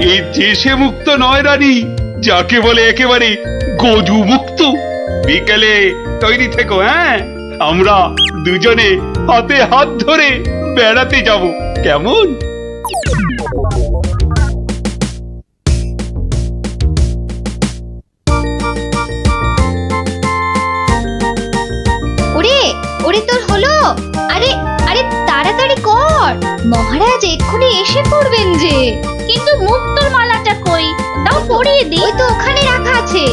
এই দেশে মুক্ত নয় রানী, যাকে বলে একেবারে গজু মুক্ত। বিকেলে তৈরি থেকো, হ্যাঁ? আমরা দুজনে হাতে হাত ধরে বেড়াতে যাব, কেমন? ওরে ওরে, তোর হলো? আরে আরে তাড়াতাড়ি কর, মহারাজ এক্ষুনি এসে পড়বেন যে। কিন্তু মুক্তোর মালাটা কই? দাও পরিয়ে দিই। ওই তো ওখানে রাখা আছে।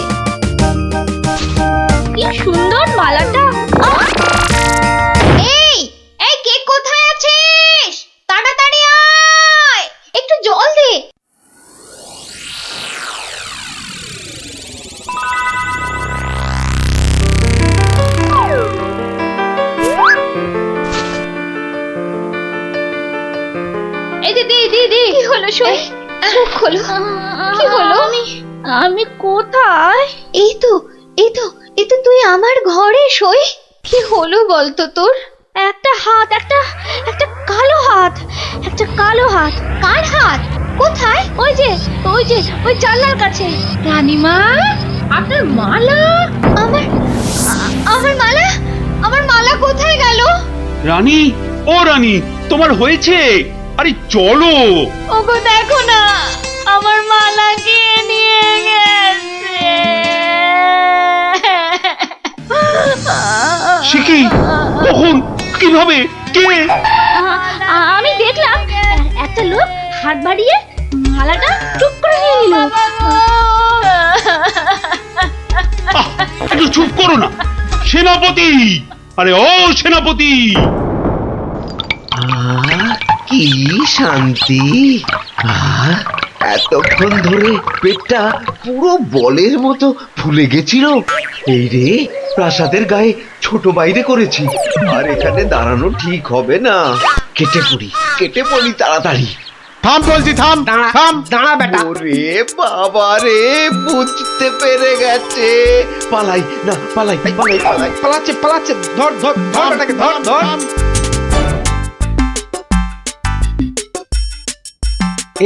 কি সুন্দর মালাটা। এই এই, কে কোথায় আছিস? তাড়াতাড়ি আয়, একটু জল দে। এই যে দি। কি হলো সই? চোখ খোলো। কি হলো? আমি কোথায়? এই তো এই তো এই তো, তুই আমার ঘরে সই। কি হলো বলতো তোর? একটা হাত, একটা কালো হাত, একটা কালো হাত। কার হাত? কোথায়? ওই যে ওই জানলার কাছে। রানীমা, আপনার মালা। আমার মালা, আমার মালা কোথায় গেল? রানী, ও রানী, তোমার হয়েছে? আরে চলো। ওগো দেখো না, আমার মালা কে নিয়ে গেছে। সে কি? কখন? কিভাবে? কে? আমি দেখলাম একটা লোক হাত বাড়িয়ে মালাটা চুপ করে নিয়ে নিল। আহ, একটু চুপ করো না সেনাপতি। আরে ও সেনাপতি, কি শান্তি! এতক্ষণ ধরে পেটটা পুরো বলের মতো ফুলে গেছিল। এই রে, প্রাসাদের গায়ে ছোট বাইরে করেছি, আর এখানে দাঁড়ানো ঠিক হবে না। কেটে পড়ি তাড়াতাড়ি। থাম বলছি, থাম থাম। দাঁড়া বেটা। ওরে বাবা রে, বুঝতে পেরে গেছে। পালাই না, পালাই। পালাচ্ছে। ধর বেটাকে, ধর।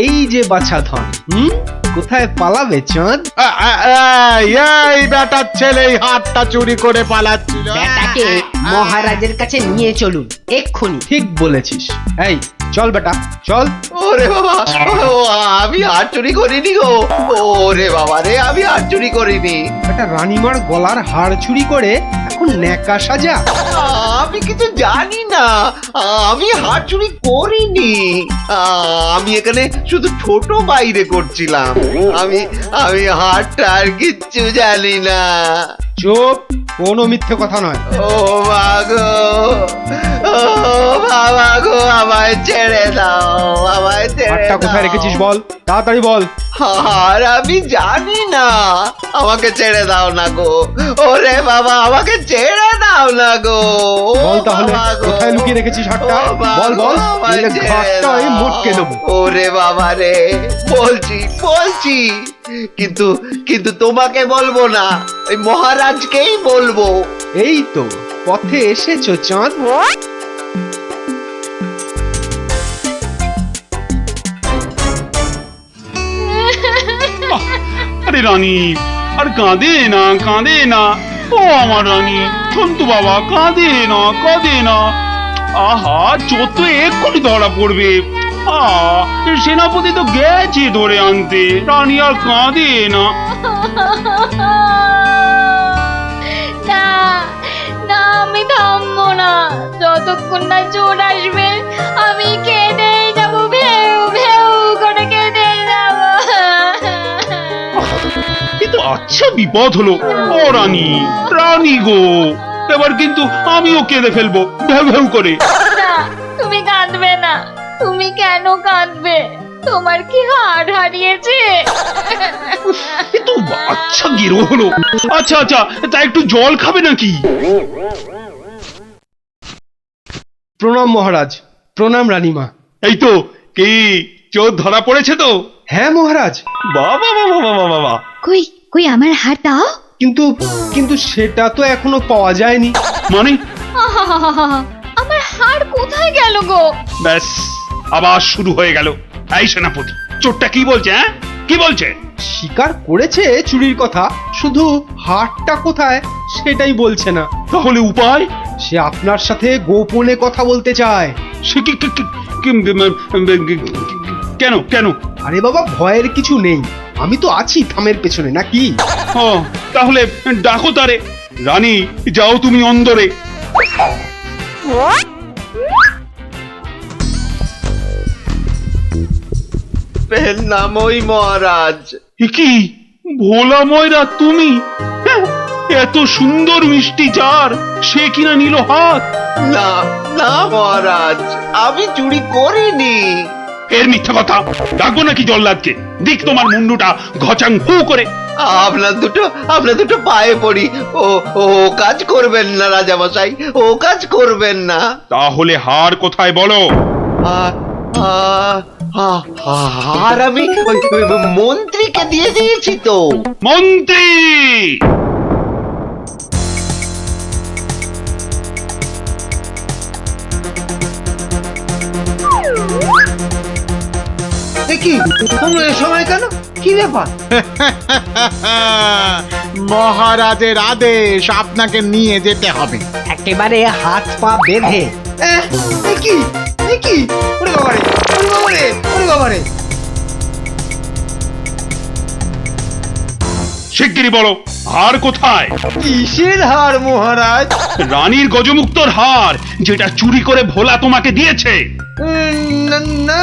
এই যে বাছা ধন, কোথায় পালাবে চাঁদ? এই বেটার ছেলে হাতটা চুরি করে পালাচ্ছিল। বেটাকে মহারাজের কাছে নিয়ে চলুন এক্ষুনি। ঠিক বলেছিস। এই চল বেটা, চল। ওরে বাবা, আমি হাত চুরি করিনি গো। ওরে বাবা রে, আমি হাত চুরি করিনি। একটা রানীমার গলার হাড় চুরি করে এখন ন্যাকা সাজা। আমি কিছু জানি না, আমি হাত চুরি করিনি। আমি এখানে শুধু ছোট বাইরে করছিলাম। আমি হাতটা আর কিচ্ছু জানি না। চুপ, কোনো মিথ্যে কথা নয়। ও মাগো, ও বাবা গো, আমায় ছেড়ে দাও, আমায় ছেড়ে হাড়টা কোথায় দাও। রেখেছিস বল, তাড়াতাড়ি বল। আর আমি জানি না, আমাকে ছেড়ে দাও না গো। ওরে বাবা, আমাকে ছেড়ে দাও না গো। বল তাহলে, বাবা গো। কোথায় লুকিয়ে রেখেছিস হাড়টা? ও বাবা বল গো, বল, আমায় নইলে ছেড়ে ঘাটটা আমি দাও। মোটকে দেবো। ওরে বাবা রে, বলছি, কিন্তু তোমাকে বলবো না, ওই মহারাজকেই বলবো। এই তো পথে এসেছো চাঁদ। আরে রানী, আর কাঁদে না। ও আমার রানী, সন্তু বাবা, কাঁদে না। আহা, চোদ্দ এক্ষুনি ধরা পড়বে। সেনাপতি তো গেছে ধরে আনতে। রানী আর কাঁদে না। না, আমি থামবো না যতক্ষণ না চোর আসবে। আমি কেঁদেই যাবো, ভেউ করে কেঁদে যাবো। কিন্তু আচ্ছা বিপদ হলো। ও রানী গো, এবার কিন্তু আমিও কেঁদে ফেলবো ভেউ করে। না, তুমি কাঁদবে না। তুমি কেন কাঁদবে? তোমার কি হাড় হারিয়েছে? কিন্তু আচ্ছা গেরো হলো। আচ্ছা, তা একটু জল খাবে নাকি? প্রণাম মহারাজ, প্রণাম রানীমা। এই তো, কি চোর ধরা পড়েছে তো? হ্যাঁ মহারাজ। বাবা। কই আমার হাত দাও। কিন্তু সেটা তো এখনো পাওয়া যায়নি। মানে? আহাহাহা, আমার হাড় কোথায় গেল গো? ব্যাস, আবার শুরু হয়ে গেল। এই সেনাপতি, চোরটা কি বলছে? হ্যাঁ, কি বলছে? স্বীকার করেছে চুরির কথা, শুধু হারটা কোথায় সেটাই বলছে না। তাহলে উপায়? সে আপনার সাথে গোপনে কথা বলতে চায়। সে কেন কেন? আরে বাবা, ভয়ের কিছু নেই, আমি তো আছি থামের পেছনে, নাকি? ও, তাহলে ডাকো তারে। রানী, যাও তুমি অন্দরে। এর নাম ওই মহারাজ। এ কি ভোলা ময়রা তুমি? হ্যাঁ, এত সুন্দর মিষ্টি চার সে কিনা নিল হাত। না না মহারাজ, আমি চুরি করিনি। এর মিথ্যা কথা। ডাকবো নাকি জল্লাদকে? দিক তোমার মুন্ডুটা ঘচাং ফু করে। আপনার দুটো পায়ে পড়ি। ও ও কাজ করবেন না রাজামশাই, ও কাজ করবেন না। তাহলে হার কোথায় বলো? আর আমি ওই মন্ত্রীকে দিয়ে দিয়েছি তো। মন্ত্রী! কি তোমরা এ সময় কেন? কি ব্যাপার? মহারাজের আদেশ, আপনাকে নিয়ে যেতে হবে। একেবারে হাত পা বেঁধে। কি কি? ওরে বাবারে, ওরে বাবারে, ওরে বাবারে! শিগগিরই বলো, হার কোথায়? কিসের হার মহারাজ? রানীর গজমুক্তর হার, যেটা চুরি করে ভোলা তোমাকে দিয়েছে। না না,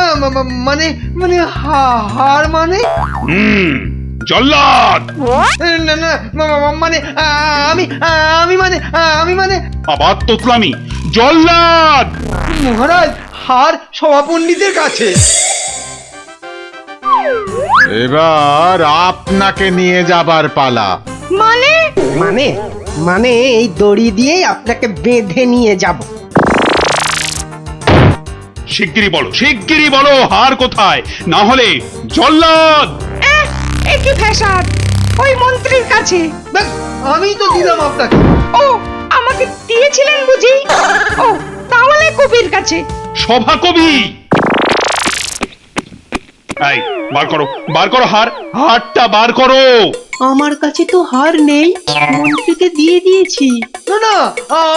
মানে মানে হার মানে? জল্লাদ! না না, মানে আমি মানে আবার তোতলামি। জল্লাদ! মহারাজ, হার সভাপণ্ডিতের কাছে। এবার আপনাকে নিয়ে যাবার পালা। মানে মানে মানে এই দড়ি দিয়েই আপনাকে বেঁধে নিয়ে যাব। শিগগিরই বলো হার কোথায়, না হলে জল্লাদ! একই ফ্যাশন ওই মন্ত্রীর কাছে। আমি তো দিলাম আপনাকে। ও, আমাকে দিয়েছিলেন বুঝি? ও, তাহলে কবির কাছে। সভা কবি! এই, বার করো হারটা বার করো। আমার কাছে তো হার নেই, মন্ত্রীকে দিয়ে দিয়েছি। না না,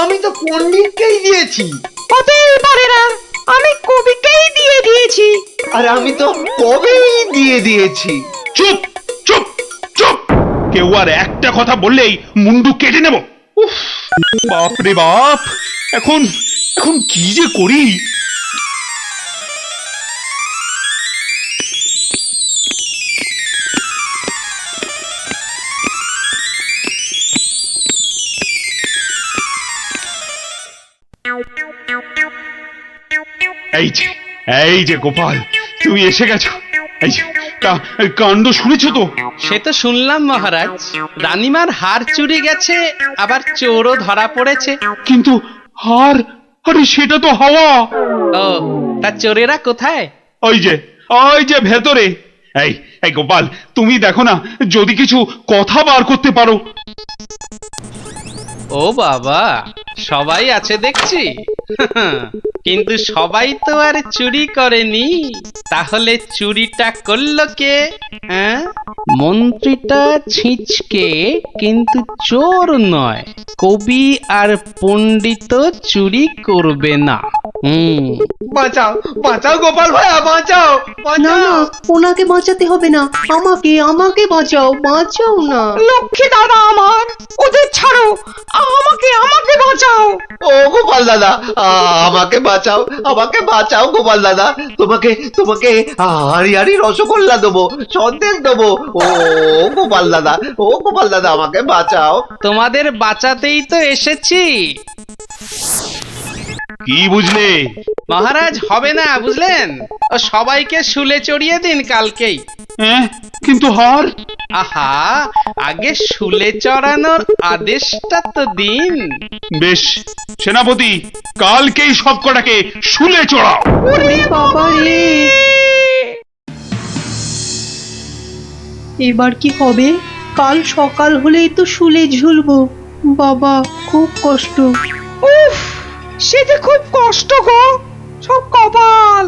আমি তো পণ্ডিতকেই দিয়েছি। হতেই পারে না, আমি কবিকেই দিয়ে দিয়েছি। আর আমি তো কবেই দিয়ে দিয়েছি। চুপ চুপ চুপ! কেউ আর একটা কথা বললেই মুন্ডু কেটে নেব। উফ, বাপ রে বাপ! এখন কি যে করি! এই যে গোপাল, তুমি এসে গেছো। এই যে, কাণ্ড শুনেছো তো? সে তো শুনলাম মহারাজ, রানীমার হার চুরি গেছে, আবার চোরও ধরা পড়েছে। কিন্তু হার, আরে সেটা তো হাওয়া। ও, তা চোরেরা কোথায়? ওই যে ভেতরে। এই গোপাল, তুমি দেখো না যদি কিছু কথা বার করতে পারো। ও বাবা, সবাই আছে দেখছি। কিন্তু সবাই তো আর চুরি করেনি, তাহলে চুরিটা করলো কে? হ্যাঁ, মন্ত্রীটা ছিঁচকে, কিন্তু চোর নয়। কবি আর পণ্ডিত চুরি করবে না। বাঁচাও বাঁচাও গোপাল ভাইয়া, বাঁচাও না না, ওনাকে বাঁচাতে হবে না, আমাকে বাঁচাও, বাঁচাও না। লক্ষ্মী দাদা আমার, ওদের ছাড়ো, আমাকে বাঁচাও। ও গোপাল দাদা, আমাকে বাঁচাও গোপাল দাদা। তোমাকে হারি রসগোল্লা দেবো, সন্দেশ দেবো। ও গোপাল দাদা, আমাকে বাঁচাও। তোমাদের বাঁচাতেই তো এসেছি। কি বুঝলে? মহারাজ, হবে না বুঝলেন, ও সবাইকে শুলে চড়িয়ে দিন কালকেই। হ্যাঁ, কিন্তু হার? আহা, আগে শুলে চড়ানোর আদেশটা তো দিন। বেশ, সেনাপতি, কালকেই সব কটাকে শুলে চড়াও। ওরে বাবা রে, এবার কি হবে? কাল সকাল হলেই তো শুলে ঝুলবো। বাবা, খুব কষ্ট। উফ, সে যে খুব কষ্ট গো। সব কপাল,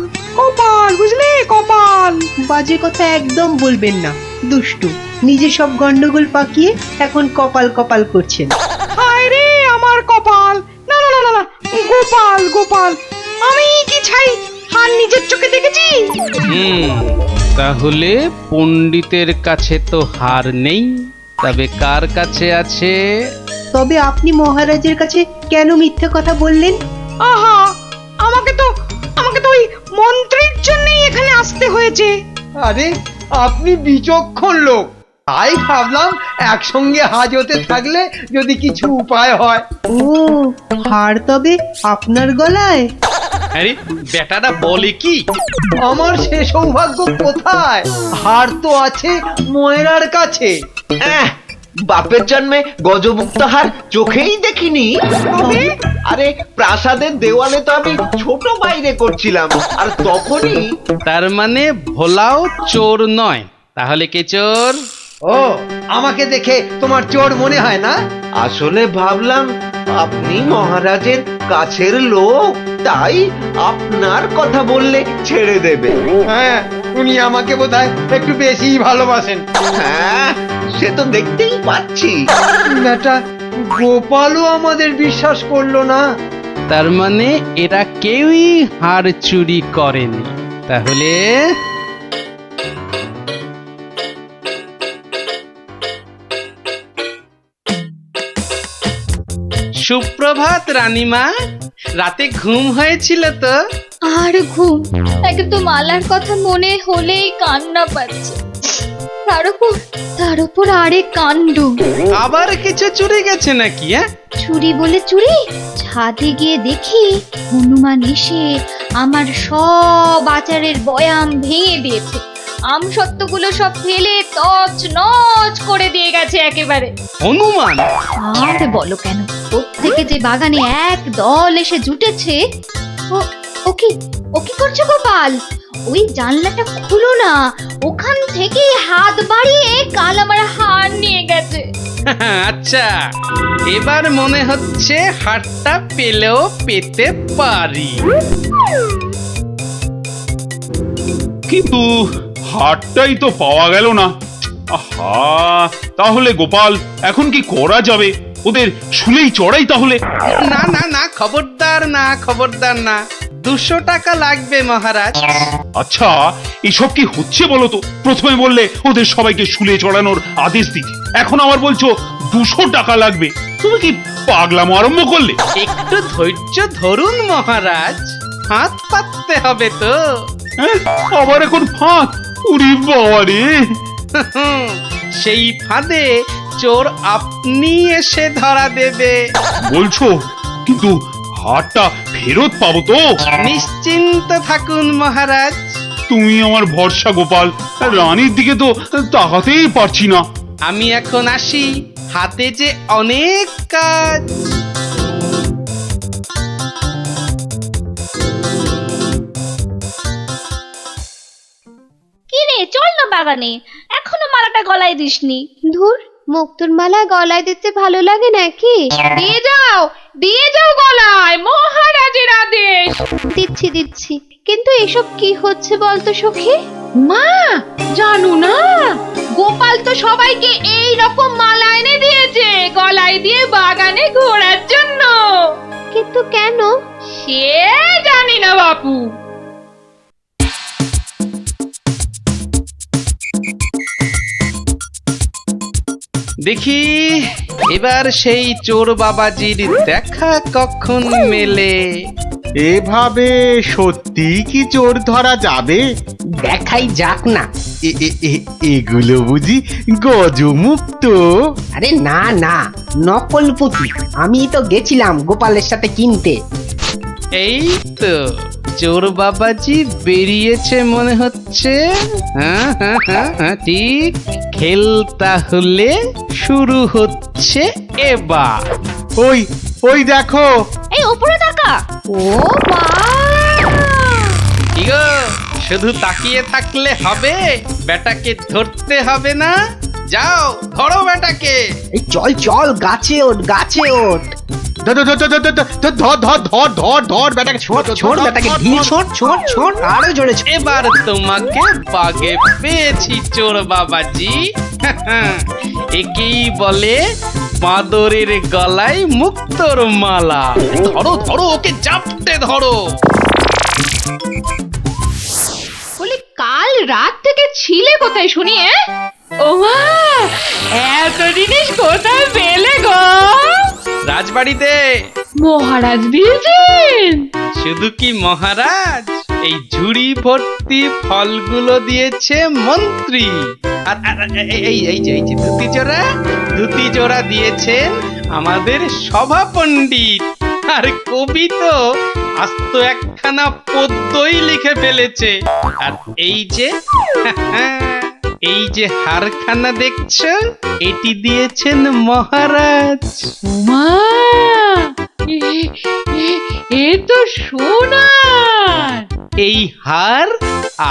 বুঝলি, কপাল। গোপাল। বাজে কথা একদম বলবেন না, দুষ্টু। নিজে সব গন্ডগোল পাকিয়ে এখন কপাল কপাল করছেন। হায় রে আমার কপাল। না না না না না, গোপাল গোপাল, আমি কি ছাই হার নিজের চোখে দেখেছি? তাহলে পণ্ডিতের কাছে তো হার নেই, তবে কার কাছে আছে? তবে আপনি মহারাজের কাছে কেন মিথ্যে কথা বললেন? আহা, আমাকে তো ওই মন্ত্রীর জন্যই এখানে আসতে হয়েছে। আরে আপনি বিচক্ষণ লোক, তাই ভাবলাম একসঙ্গে হাজতে থাকলে যদি কিছু উপায় হয়। ও, হার তবে আপনার গলায়? আরে বেটাটা বলে কি? আমার সে সৌভাগ্য কোথায়? হার তো আছে ময়রার কাছে। বাপের জন্মে গজমুক্ত হার চোখেই দেখিনি। আরে প্রাসাদের দেওয়ালে তো আমি ছোট বাইরে করছিলাম, আর তখনই। তার মানে ভোলাও চোর নয়, তাহলে কে চোর? ও, আমাকে দেখে তোমার চোর মনে হয় না? আসলে ভাবলাম আপনি মহারাজের কাছের লোক, তাই আপনার কথা বললে ছেড়ে দেবে। হ্যাঁ, উনি আমাকে বোধহয় একটু বেশি ভালোবাসেন। হ্যাঁ, সে তো দেখতেই পাচ্ছি। বেটা গোপালও আমাদের বিশ্বাস করলো না। তার মানে এরা কেউই হার চুরি করেনি। তাহলে সুপ্রভাত রানীমা, রাতে ঘুম হয়েছিল তো? আর ঘুম, একে তো মালার কথা মনে হলেই কান্না পাচ্ছে। তার উপর আরেক কাণ্ড। আবার কিছু চুরি গেছে নাকি? চুরি বলে চুরি, ছাদে গিয়ে দেখি হনুমান এসে আমার সব আচারের বয়াম ভেঙে দিয়েছে। আমসত্ত্বগুলো সব ফেলে তছ নছ করে দিয়ে গেছে একেবারে। হনুমান? আর বলো কেন, প্রত্যেকে যে বাগানে এক দল এসে জুটেছে। ও কি করছো গোপাল? ওই জানলাটা খুলো না, ওখান থেকে হাত বাড়িয়ে কাল আমার হার নিয়ে গেছে। আচ্ছা, এবার মনে হচ্ছে হারটা পেলেও পেতে পারি। কিন্তু হারটাই তো পাওয়া গেল না। আহা, তাহলে গোপাল এখন কি করা যাবে? ওদের শুলেই চড়াই তাহলে। না না না, খবরদার না, খবরদার না। 200 টাকা লাগবে মহারাজ। আচ্ছা, এসব কি হচ্ছে বলো তো? প্রথমে বললে ওদের সবাইকে শুলে চড়ানোর আদেশ দিতে, এখন আবার বলছো 200 টাকা লাগবে। তুমি কি পাগলামো আরম্ভ করলে? একটু ধৈর্য ধরুন মহারাজ, হাত পাততে হবে তো। হ্যাঁ, আবার এখন ফাঁক? উরি বাবা রে! সেই ফাঁদে চোর আপনি এসে ধরা দেবে। বলছো, কিন্তু হারটা ফেরত পাবো তো? নিশ্চিন্ত থাকুন মহারাজ। তুমি আমার ভরসা গোপাল, রানীর দিকে তো তাকাতেই পারছি না। আমি এখন আসি, হাতে যে অনেক কাজ। কি রে, চল না বাগানে, এখনো মালাটা গলায় দিসনি। ধুর, মুক্তোর মালা গলায় দিতে ভালো লাগে নাকি? দিয়ে যাও গলায়, মহারাজের আদেশ। দিচ্ছি, কিন্তু এসব কি হচ্ছে বলতো সখী? মা, জানো না, গোপাল তো সবাইকে এই রকম মালা এনে দিয়েছে গলায় দিয়ে বাগানে ঘোরার জন্য। কিন্তু কেন? সে জানি না বাপু। দেখি এবার সেই চোর বাবাজির দেখা কখন মেলে। এভাবে সত্যি কি চোর ধরা যাবে? দেখাই যাক না। এগুলো বুঝি গজমুক্ত? আরে না না, নকল পুঁতি। আমি তো গেছিলাম গোপালের সাথে কিনতে। এই তো চোর বাবাজি বেরিয়েছে মনে হচ্ছে। হ্যাঁ, ঠিক। খেল তাহলে শুরু হচ্ছে এবার। ওই দেখো। এই উপরে তাকা। ও মা! কি গো, শুধু তাকিয়ে থাকলে হবে? বেটাকে ধরতে হবে না? যাও ধরো বেটাকে। এই চল চল, গাছে ওঠ, গাছে ওঠ। ধর ধর ধর ধর ধর ধর ধর ধর ধর বেটাকে ছোট ছোট বেটাকে ঢিল ছোট ছোট ছোট আরো জোরে ছোট। এবার তোমাকে বাগে পেয়েছি চোর বাবাজি। একেই বলে বাঁদরের গলায় মুক্তোর মালা। ধরো ধরো ওকে জাপটে ধরো। বলি কাল রাত থেকে ছিলে কোথায় শুনি? ও মা, এত জিনিস কোথায় পেলে গো? রাজবাড়িতে। মহারাজ দিয়েছেন? শুধু কি মহারাজ, এই ঝুড়ি ভর্তি ফলগুলো দিয়েছে মন্ত্রী। আর এই যে ধুতি জোড়া দিয়েছেন আমাদের সভা পণ্ডিত। আর কবি তো আস্ত একখানা পদ্যই লিখে ফেলেছে। আর এই যে হারখানা দেখছো, এটি দিয়েছেন মহারাজ। মা, এ তো সোনার। এই হার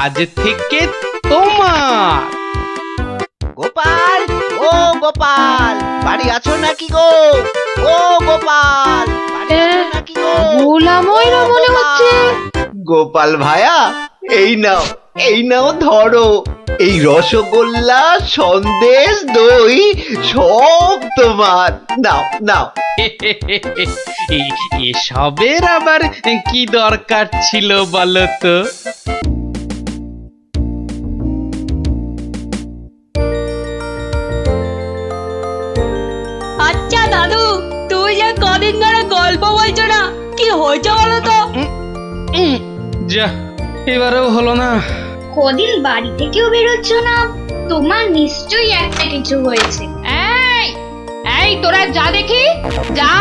আজ থেকে তোমার। গোপাল, ও গোপাল, বাড়ি আছো নাকি গো? ও গোপাল, বাড়ি আছো নাকি গো? ভোলা ময়রা মনে হচ্ছে। গোপাল ভায়া, এই নাও ধরো। এই রসগোল্লা, সন্দেশ, দই সব তোমার। নাও নাও। এসবের আবার কি দরকার ছিল বলো তো? আচ্ছা দাদু, তুই যে কদিন ধরে গল্প বলছো না, কি হয়েছে বলো তো? যা, এবারেও হলো না। কদিন বাড়ি থেকেও বেরোচ্ছ না, তোমার নিশ্চয়ই একটা কিছু হয়েছে। এই এই তোরা যা দেখি, যা।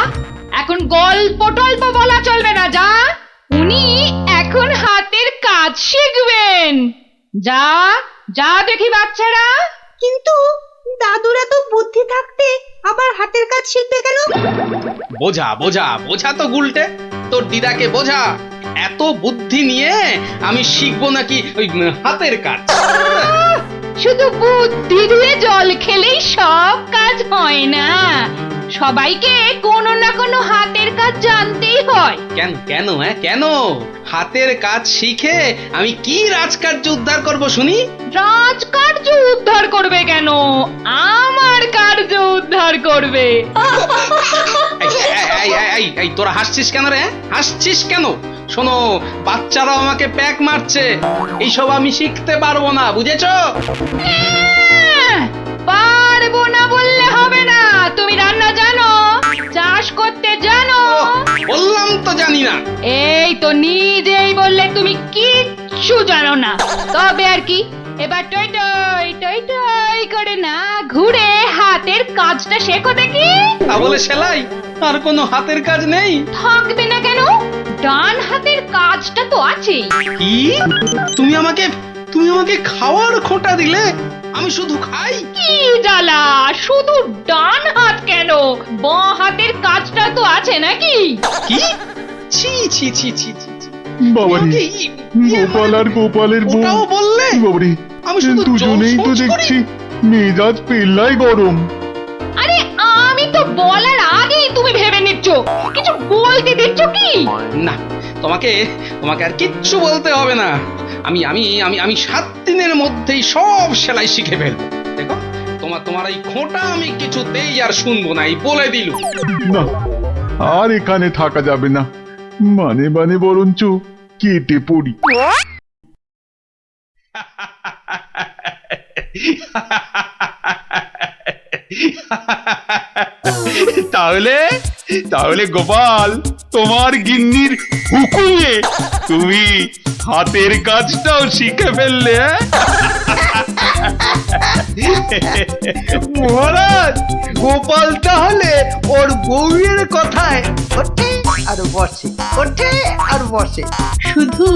এখন গল্প টল্প বলা চলবে না, যা। উনি এখন হাতের কাজ শিখবেন। যা যা দেখি বাচ্চারা। কিন্তু দাদুরা তো বুদ্ধি থাকতে আবার হাতের কাজ শিখবে কেন? বোঝা বোঝা বোঝা তো গুলটে, তোর দিদাকে বোঝা। এত বুদ্ধি নিয়ে আমি শিখবো নাকি ওই হাতের কাজ? শুধু বুদ্ধি দিয়ে জল খেলেই সব কাজ হয় না, সবাইকে কোনো না কোনো হাতের কাজ জানতেই হয়। কেন কেন কেন? হাতের কাজ শিখে আমি কি রাজকার্য উদ্ধার করব শুনি? রাজকার্য উদ্ধার করবে কেন, আমার কার্য উদ্ধার করবে। এই তোরা হাসছিস কেন রে? হাসছিস কেন? শোনো, বাচ্চারাও আমাকে প্যাক মারছে। এইসব আমি শিখতে পারবো না, বুঝেছো? পারবো না বললে হবে না। তুমি রান্না জানো, চাষ করতে জানো? বললাম তো জানি না। এই তো নিজেই বললে তুমি কিচ্ছু জানো না। তবে আর কি, এবার টই টই টই টই করে না ঘুরে হাতের কাজটা শেখো দেখি। তা বলে সেলাই? আর কোনো হাতের কাজ নেই? থাকবে না কেন, ডান হাতের কাজটা তো আছেই। কি? তুমি আমাকে খাওয়ার খোঁটা দিলে? আমি শুধু খাই? কি জ্বালা, শুধু ডান হাত কেন, বাঁ হাতের কাজটা তো আছে নাকি? কি? ছি ছি ছি ছি ছি ছি। বাবারে, গোপাল আর গোপালের বউ। ওটাও বললে? বাবারে, আমি শুধু দুজনেই তো জোর সোচ দেখছি মেজাজ পেল্লাই গরম। আরে আমি তো বলার আগেই তুমি ভেবে নিচ্ছ, কিছু বলতে দিচ্ছ কি? না, তোমাকে আর কিচ্ছু বলতে হবে না। আমি আমি আমি আমি 7 দিনের মধ্যেই সব সেলাই শিখে ফেলবো। দেখো, তোমার এই খোঁটা আমি কিছুতেই আর শুনবো না, এই বলে দিলু। না, আর এখানে থাকা যাবে না, মানে বরঞ্চ কেটে পড়ি। তাহলে গোপাল, তোমার গিন্নির হুকুমে তুমি হাতের কাজটাও শিখে ফেললে? মহারাজ, গোপাল তাহলে ওর বউয়ের কথায় ওঠে আর বসে, ওঠে আর বসে। শুধু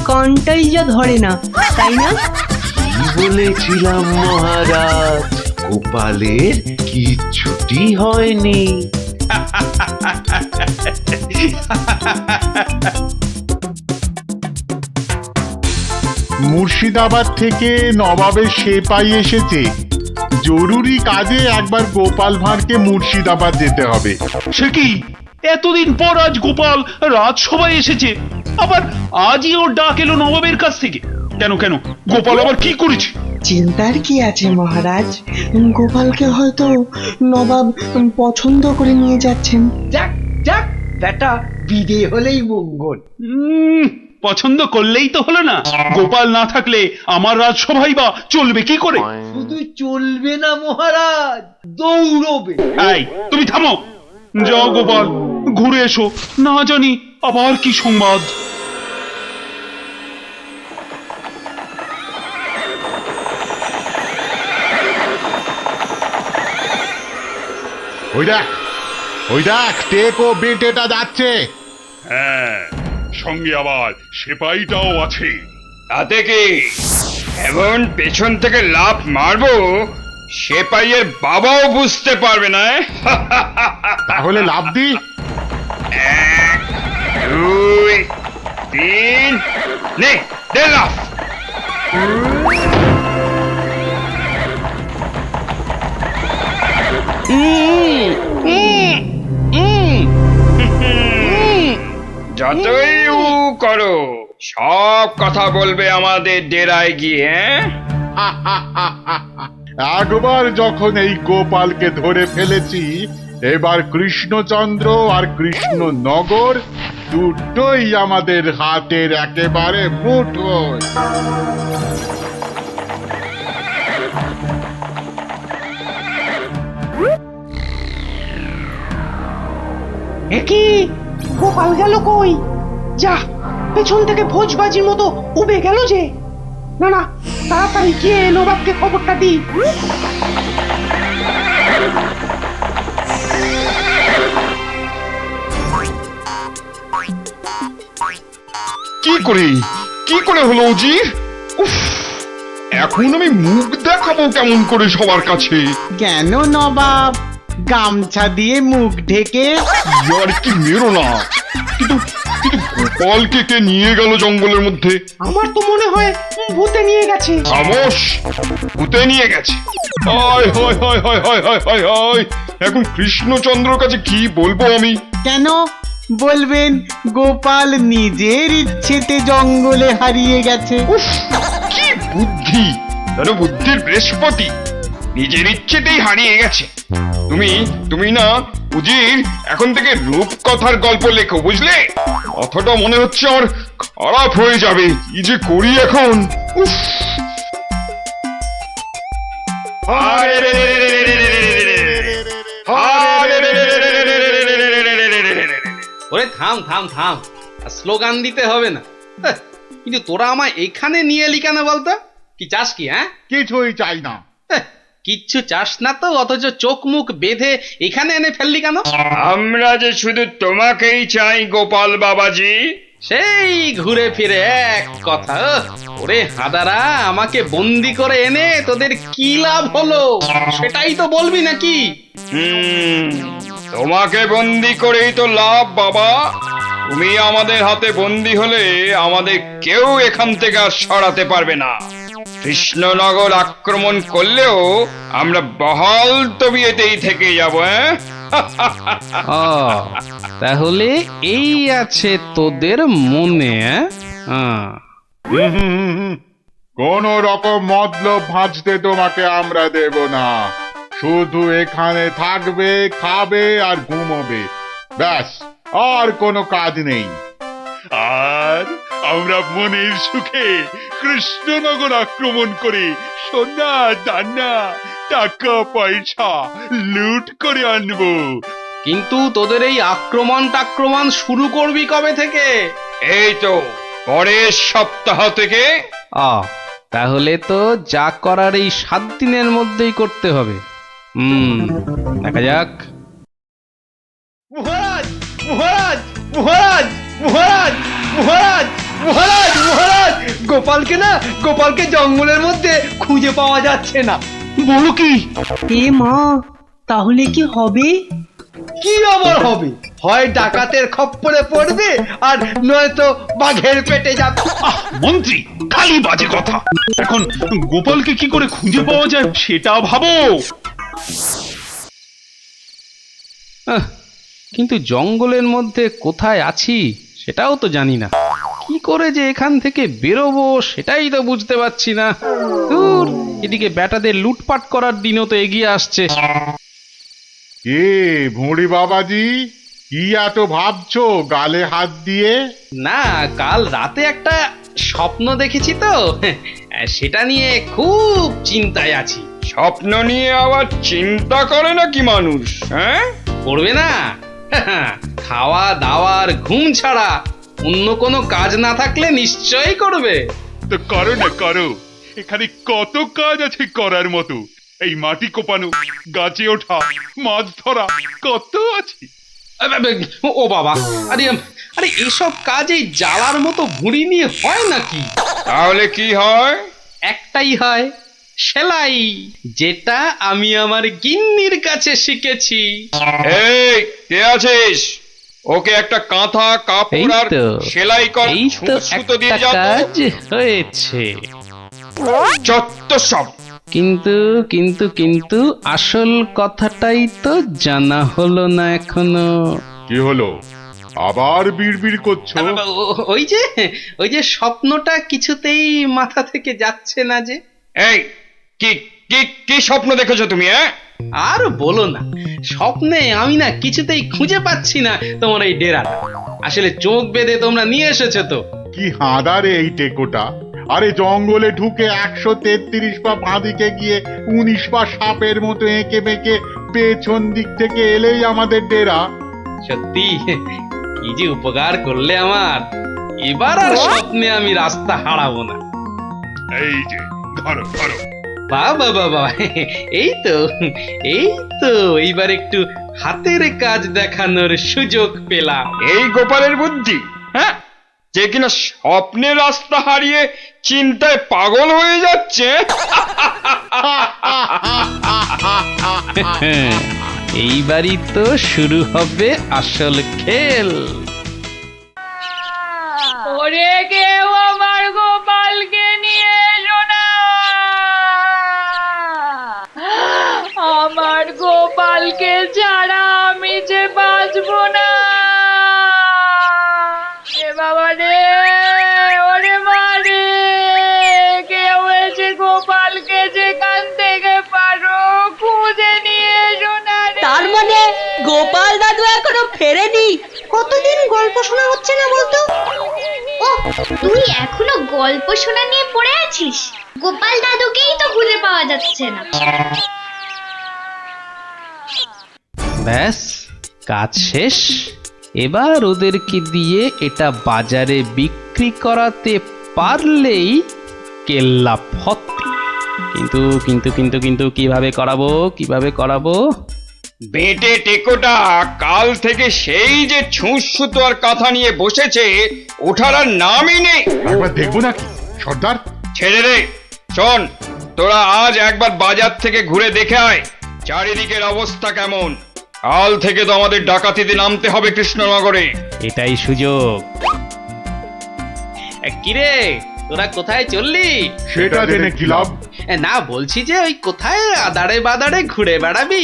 কনটাই যা ধরে না, তাই না? কি বলেছিলাম মহারাজ, গোপালের কিচ্ছুটি হয়নি। মুর্শিদাবাদ থেকে নবাবের সেপাই এসেছে, জরুরি কাজে একবার গোপাল ভাঁড়কে মুর্শিদাবাদ যেতে হবে। সে কি, এতদিন পর আজ গোপাল রাজসভায় এসেছে, আবার আজই ওর ডাক এলো নবাবের কাছ থেকে। কেন কেন গোপাল আবার কি করেছে? চিন্তার কি আছে মহারাজ, গোপালকে হয়তো নবাব পছন্দ করে নিয়ে যাচ্ছেন। যাক যাক, বেটা বিদে হলেই মঙ্গল। পছন্দ করলেই তো হলো না, গোপাল না থাকলে আমার রাজসভাই বা চলবে কি করে? শুধু চলবে না মহারাজ, দৌড়বে। এই তুমি থামো, যাও গোপাল ঘুরে এসো, না জানি আবার কি সংবাদ। ওই দেখ টেকো বেটেটা যাচ্ছে। হ্যাঁ, সঙ্গে আবার সেপাইটাও আছে। তাতে কি এমন পেছন থেকে লাফ মারবো সেপাইয়ের বাবাও বুঝতে পারবে না। তাহলে লাফ দি। 1 2 3 নে দে লাফ। যতই উ করো, সব কথা বলবে আমাদের ডেরায় গিয়ে। একবার যখন এই গোপালকে ধরে ফেলেছি, এবার কৃষ্ণচন্দ্র আর কৃষ্ণনগর দুটোই আমাদের হাতের একেবারে মুঠোয়। একি গোপাল গেল কই? যা, পেছন থেকে ভোজবাজির মতো উবে গেল যে। না না, তাড়াতাড়ি গিয়ে নবাবকে খবরটা দি। কি করে হলো উজির? উফ, এখন আমি মুখ দেখাবো কেমন করে সবার কাছে? কেন নবাব, গামছা দিয়ে মুখ ঢেকে? আর কি মেরো না, কিন্তু গোপালকে কে নিয়ে গেল জঙ্গলের মধ্যে? আমার তো মনে হয় ভূতে নিয়ে গেছে। খামোশ, ভূতে নিয়ে গেছে। হায় হায় হায় হায় হায় হায় হায় হায়, এখন কৃষ্ণচন্দ্রর কাছে কি বলবো আমি? কেন বলবেন গোপাল নিজের ইচ্ছেতে জঙ্গলে হারিয়ে গেছে? উফ, কি বুদ্ধি, যেন বুদ্ধির বৃহস্পতি, নিজের ইচ্ছেতেই হারিয়ে গেছে। তুমি না উজির, এখন থেকে রূপকথার গল্প লেখো, বুঝলে? কথাটা মনে হচ্ছে আমার খারাপ হয়ে যাবে, কি যে করি এখন। উফ, ওরে থাম থাম থাম, আর স্লোগান দিতে হবে না। কিন্তু তোরা আমায় এখানে নিয়ে এলি কেন বলতো? কি চাস কি? হ্যাঁ, কিছুই চাই না। কিচ্ছু চাস না তো, অথচ চোখ মুখ বেঁধে এখানে এনে ফেললি কেন? আমরা যে শুধু তোমাকেই চাই গোপাল বাবাজি। সেই ঘুরে ফিরে এক কথা। ওরে হাদারা, আমাকে বন্দি করে এনে তোদের কি লাভ হলো সেটাই তো বলবি নাকি? তোমাকে বন্দি করেই তো লাভ বাবা। তুমি আমাদের হাতে বন্দি হলে আমাদের কেউ এখান থেকে আর সরাতে পারবে না। কৃষ্ণনগর আক্রমণ করলেও আমরা বহাল তবিয়েতেই থেকে যাব। তাহলে এই আছে তোদের মনে? কোন রকম মতলব ভাঁজতে তোমাকে আমরা দেব না। শুধু এখানে থাকবে, খাবে আর ঘুমোবে, ব্যাস, আর কোনো কাজ নেই। আর আমরা মনের সুখে কৃষ্ণনগর আক্রমণ করে সোনা দানা টাকা পয়সা লুট করে আনবো। কিন্তু তোদের এই আক্রমণ শুরু করবি কবে থেকে? এই তো পরের সপ্তাহ থেকে। তাহলে তো যা করার এই 7 দিনের মধ্যেই করতে হবে। দেখা যাক। মহারাজ মহারাজ মহারাজ মহারাজ মহারাজ মহারাজ মহারাজ, গোপালকে জঙ্গলের মধ্যে খুঁজে পাওয়া যাচ্ছে না। বলো কি? এ মা, তাহলে কি হবে? কি আবার হবে? হয় ডাকাতের খপ্পরে পড়বে, আর নয়তো বাঘের পেটে যাবে। মন্ত্রী, খালি বাজে কথা। এখন গোপালকে কি করে খুঁজে পাওয়া যায় সেটা ভাবো। কিন্তু জঙ্গলের মধ্যে কোথায় আছি সেটাও তো জানি না। কি করে যে এখান থেকে বেরোবো সেটাই তো বুঝতে পারছি না। দূর, এদিকে ব্যাটাদের লুটপাট করার দিনও তো এগিয়ে আসছে। কে ভুঁড়ি বাবাজি, কি এত ভাবছো গালে হাত দিয়ে? না, কাল রাতে একটা স্বপ্ন দেখেছি তো, সেটা নিয়ে খুব চিন্তায় আছি। স্বপ্ন নিয়ে আবার চিন্তা করে নাকি মানুষ? হ্যাঁ, করবে না? খাওয়া দাওয়ার ঘুম ছাড়া অন্য কোনো কাজ না থাকলে নিশ্চয়ই করবে। তো করো না, করো। এখানে কত কাজ আছে করার মতো। এই মাটি কোপানো, গাছে ওঠা, মাছ ধরা, কত আছে। ও বাবা, আরে আরে এসব কাজ এই জ্বালার মতো ভুঁড়ি নিয়ে হয় নাকি? তাহলে কি হয়? একটাই হয়, সেলাই, যেটা আমি আমার গিন্নির কাছে শিখেছি। এই কে আছিস? ওকে একটা কাঁথা কাপড় আর সেলাই কর, সুতো দিয়ে যাও। কাজ হয়েছে। যত সব। কিন্তু কিন্তু কিন্তু আসল কথাটাই তো জানা হলো না এখনো। কি হলো? আবার বিড়বিড় করছো? ওই যে স্বপ্নটা কিছুতেই মাথা থেকে যাচ্ছে না যে। এই কি কি কি স্বপ্ন দেখেছো তুমি? আর বলো না, স্বপ্নে আমি না কিছুতেই খুঁজে পাচ্ছি না তোমার এই ডেরাটা। আসলে চোখ বেঁধে তোমরা নিয়ে এসেছো তো। কি হাঁদারে এই টেকোটা! আরে জঙ্গলে ঢুকে 133 পা বাঁদিকে গিয়ে 19 পা সাপের মতো এঁকে বেঁকে পেছন দিক থেকে এলেই আমাদের ডেরা। সত্যি কি যে উপকার করলে আমার। এবার আর স্বপ্নে আমি রাস্তা হারাবো না। এই যে ধরো ধরো। বাবা বাবা, এই তো এইবার একটু হাতের কাজ দেখানোর সুযোগ পেলাম। এই গোপালের বুদ্ধি, হ্যাঁ, যে কিনা স্বপ্নের রাস্তা হারিয়ে চিন্তায় পাগল হয়ে যাচ্ছে। এইবারই তো শুরু হবে আসল খেল। ওরে কেউ আমার গোপালকে নিয়ে এসো না, আমার গোপালকে ছাড়া আমি যে বাঁচবো না। এ বাবা রে, ওরে মা রে, কেউ এসে গোপালকে যেখান থেকে পারো খুঁজে নিয়ে এসো না রে। তার মানে গোপাল দাদু এখনো ফেরেনি? কতদিন গল্প শোনা হচ্ছে না বলতো? ও, তুই এখনো গল্প শোনা নিয়ে পড়ে আছিস? গোপাল দাদুকেই তো খুঁজে পাওয়া যাচ্ছে না। ব্যাস, কাজ শেষ। এবার ওদেরকে দিয়ে এটা বাজারে বিক্রি করাতে পারলেই কেল্লা ফতে। কিন্তু কিন্তু কিন্তু কিন্তু কিভাবে করাবো? বেটে টেকোটা কাল থেকে সেই যে ছুঁচ সুতো আর কাঁথা নিয়ে বসেছে, ওঠার আর নামই নেই। একবার দেখবো নাকি সর্দার? ছেড়ে রে। শোন, তোরা আজ একবার বাজার থেকে ঘুরে দেখে আয় চারিদিকের অবস্থা কেমন। কাল থেকে তো আমাদের ডাকাতিতে নামতে হবে কৃষ্ণনগরে। এটাই সুযোগ। কিরে, তোরা কোথায় চললি? সেটা জেনে কি লাভ? না, বলছি যে ওই কোথায় আদারে বাদারে ঘুরে বেড়াবি।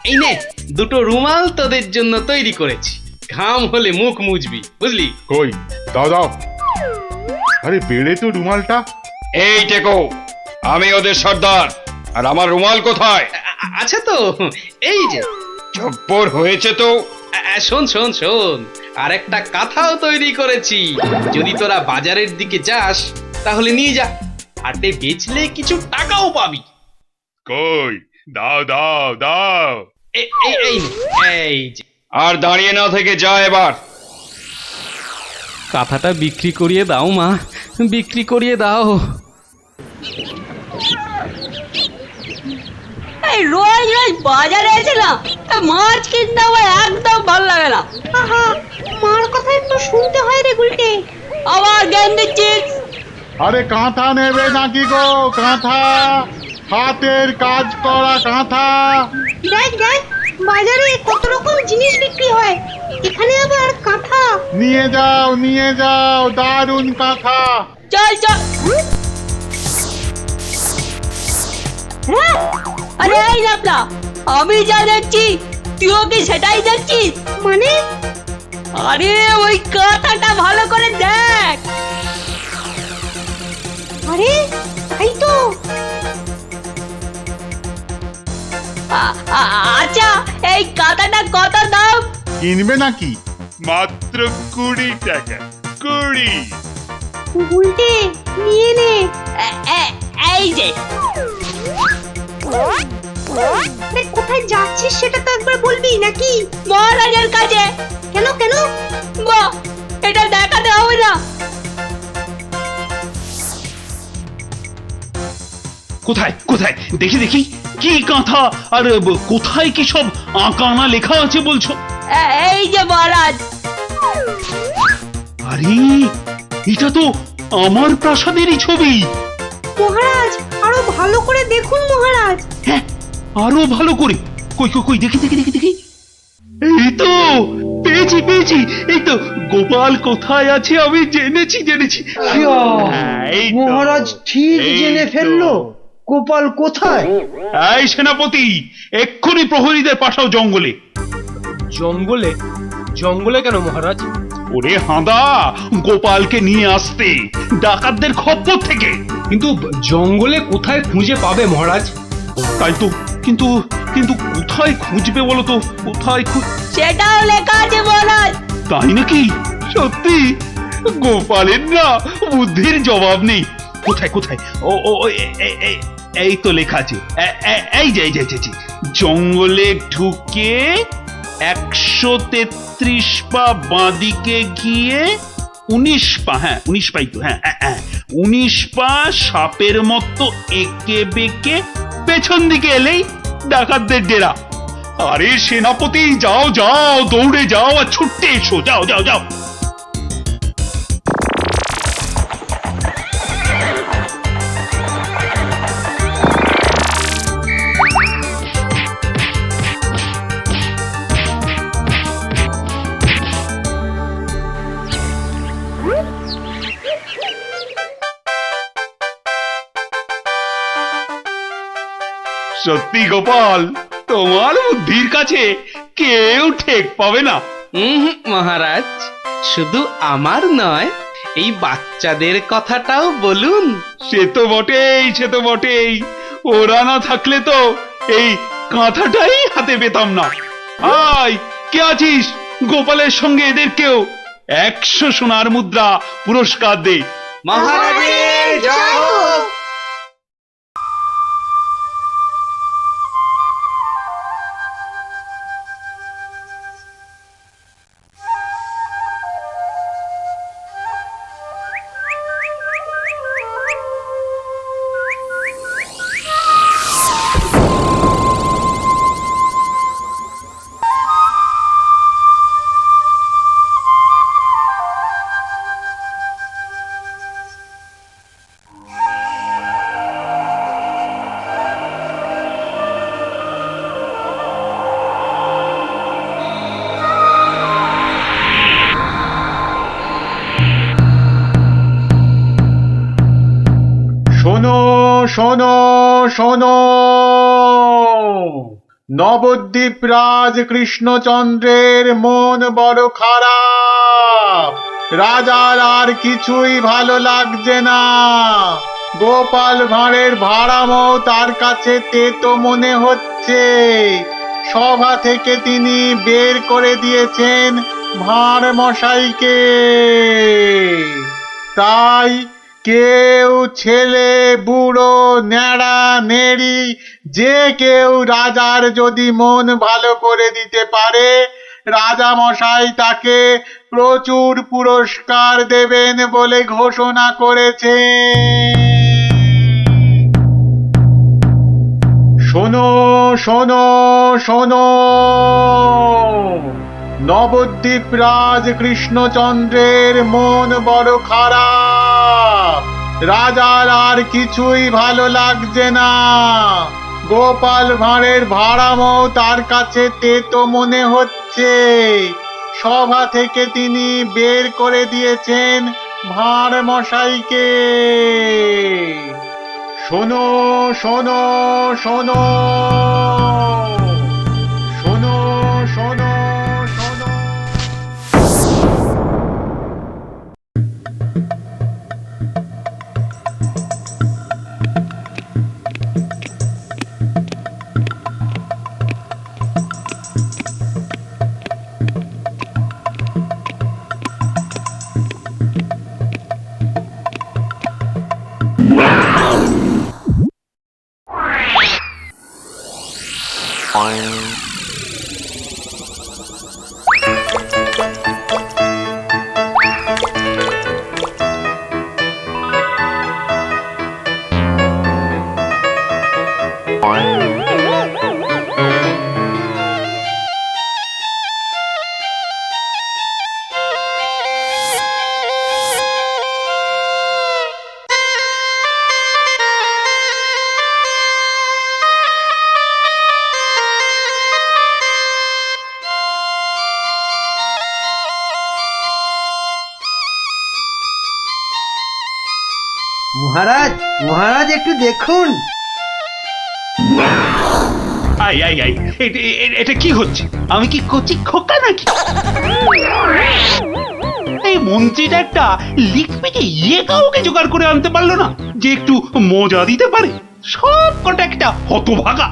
এই নে, দুটো রুমাল তোদের জন্য তৈরি করেছি। ঘাম হলে মুখ মুছবি, বুঝলি? কই দাও দাও। আরে বেড়ে তো রুমালটা। এই টেকো, আমি ওদের সর্দার, আর আমার রুমাল কোথায়? আচ্ছা তো, এই যে। জব্বর হয়েছে তো। শোন শোন শোন, আর একটা কাঁথাও তৈরি করেছি। যদি তোরা বাজারের দিকে যাস তাহলে নিয়ে যা, হাটে বেচলে কিছু টাকাও পাবি। কই দাও দাও দাও। এই যে। আর দাঁড়িয়ে না থেকে যা এবার। কাঁথাটা বিক্রি করিয়ে দাও মা, বিক্রি করিয়ে দাও। এই রোজ রোজ বাজারে এসে না মাছ কিনতে আমার একদম ভালো লাগে না। মার কথা একটু শুনতে হয় রে গুলটে, আবার জ্ঞান দিচ্ছিস। আরে কাঁথা নেবে নাকি গো? কাঁথা, হাতের কাজ করা কাঁথা। দেখ দেখ, বাজারে কত রকম জিনিস বিক্রি হয়, এখানে আবার কাঁথা। নিয়ে যাও, দারুণ কাঁথা। চল চল। আরে এই লাপলা, আমি যা দেখছি তুইও কি সেটাই দেখছিস? মানে আরে ওই কথাটা ভালো করে দেখ। আরে তাই তো। আচ্ছা এই কাঁথাটা কত দাম? কিনবে নাকি? মাত্র 20 টাকা, 20। উল্টে নিয়ে নে। এই যে আরে কোথায় যাচ্ছিস সেটা তো একবার বলবি নাকি? মহারাজের কাছে। কেন কেন? বাহ, এটা দেখাতে হবে না? কোথায় কোথায় দেখি দেখি, কি কাঁথা আর কোথায় কি সব আঁকানা লেখা আছে বলছো? এই যে মহারাজ। আরে এটা তো আমার প্রাসাদেরই ছবি। মহারাজ আরো ভালো করে দেখুন মহারাজ। হ্যাঁ, আরো ভালো করে। কই কই কই, দেখি দেখি দেখি দেখি। এই তো পেয়েছি পেয়েছি, এই তো গোপাল কোথায় আছে আমি জেনেছি জেনেছি। এই তো, মহারাজ ঠিক এই জেনে তো। ফেললো গোপাল কোথায়। এই সেনাপতি, এক্ষুনি প্রহরীদের পাঠাও জঙ্গলে। জঙ্গলে? জঙ্গলে কেন মহারাজ? ওরে হাঁদা, গোপালকে নিয়ে আসতে ডাকাতদের খপ্পর থেকে। কিন্তু জঙ্গলে কোথায় খুঁজে পাবে মহারাজ? তাই তো, কিন্তু কিন্তু কোথায় খুঁজবে বলো তো? কোথায় সেটাও লেখা আছে মহারাজ। তাই নাকি? সত্যি? গোপালের না বুদ্ধির জবাব নেই। কোথায় কোথায়? ও ও ও, এই তো লেখা আছে। এই যে এই যে এই যে, জঙ্গলে ঢুকে 133 পা বাঁদিকে গিয়ে 19 পা, হ্যাঁ 19 পাই তো, হ্যাঁ 19 পা সাপের মতো এঁকে বেঁকে পেছন দিকে এলেই ডাকাতদের ডেরা। আরে সেনাপতি, যাও যাও, দৌড়ে যাও আর ছুটতে এসো, যাও যাও যাও। সত্যি গোপাল, তোমার বুদ্ধির কাছে কেউ ঠেক পাবে না। মহারাজ, শুধু আমার নয়, এই বাচ্চাদের কথাটাও বলুন। সে তো বটেই, সে তো বটেই। ওরা না থাকলে তো এই কাঁথাটাই হাতে পেতাম না। আয়, কে আছিস? গোপালের সঙ্গে এদেরকেও 100 সোনার মুদ্রা পুরস্কার দে। মহারাজের জয় হোক। শোনো শোনো শোনো, নবদ্বীপ রাজ কৃষ্ণচন্দ্রের মন বড় খারাপ। রাজার আর কিছুই ভালো লাগছে না। গোপাল ভাঁড়ের ভাড়ামও তার কাছে তেতো মনে হচ্ছে। সভা থেকে তিনি বের করে দিয়েছেন ভাঁড় মশাইকে। তাই কেউ, ছেলে বুড়ো ন্যাড়া নেড়ি, যে কেউ রাজার যদি মন ভালো করে দিতে পারে, রাজা মশাই তাকে প্রচুর পুরস্কার দেবেন বলে ঘোষণা করেছে। শোনো শোনো শোনো, নবদ্বীপ রাজ কৃষ্ণচন্দ্রের মন বড় খারাপ। রাজার আর কিছুই ভালো লাগছে না। গোপাল ভাঁড়ের ভাড়ামও তার কাছে তেতো মনে হচ্ছে। সভা থেকে তিনি বের করে দিয়েছেন ভাঁড় মশাইকে। শোনো শোনো শোনো, শোনো মহারাজ মহারাজ একটু দেখুন। আই আই আই এটা কি হচ্ছে? আমি কি কচি খোকা নাকি? এই মন্ত্রীটা একটা লিখপিকে কাউকে জোগাড় করে আনতে পারলো না যে একটু মজা দিতে পারে। সব কটা একটা হতভাগা।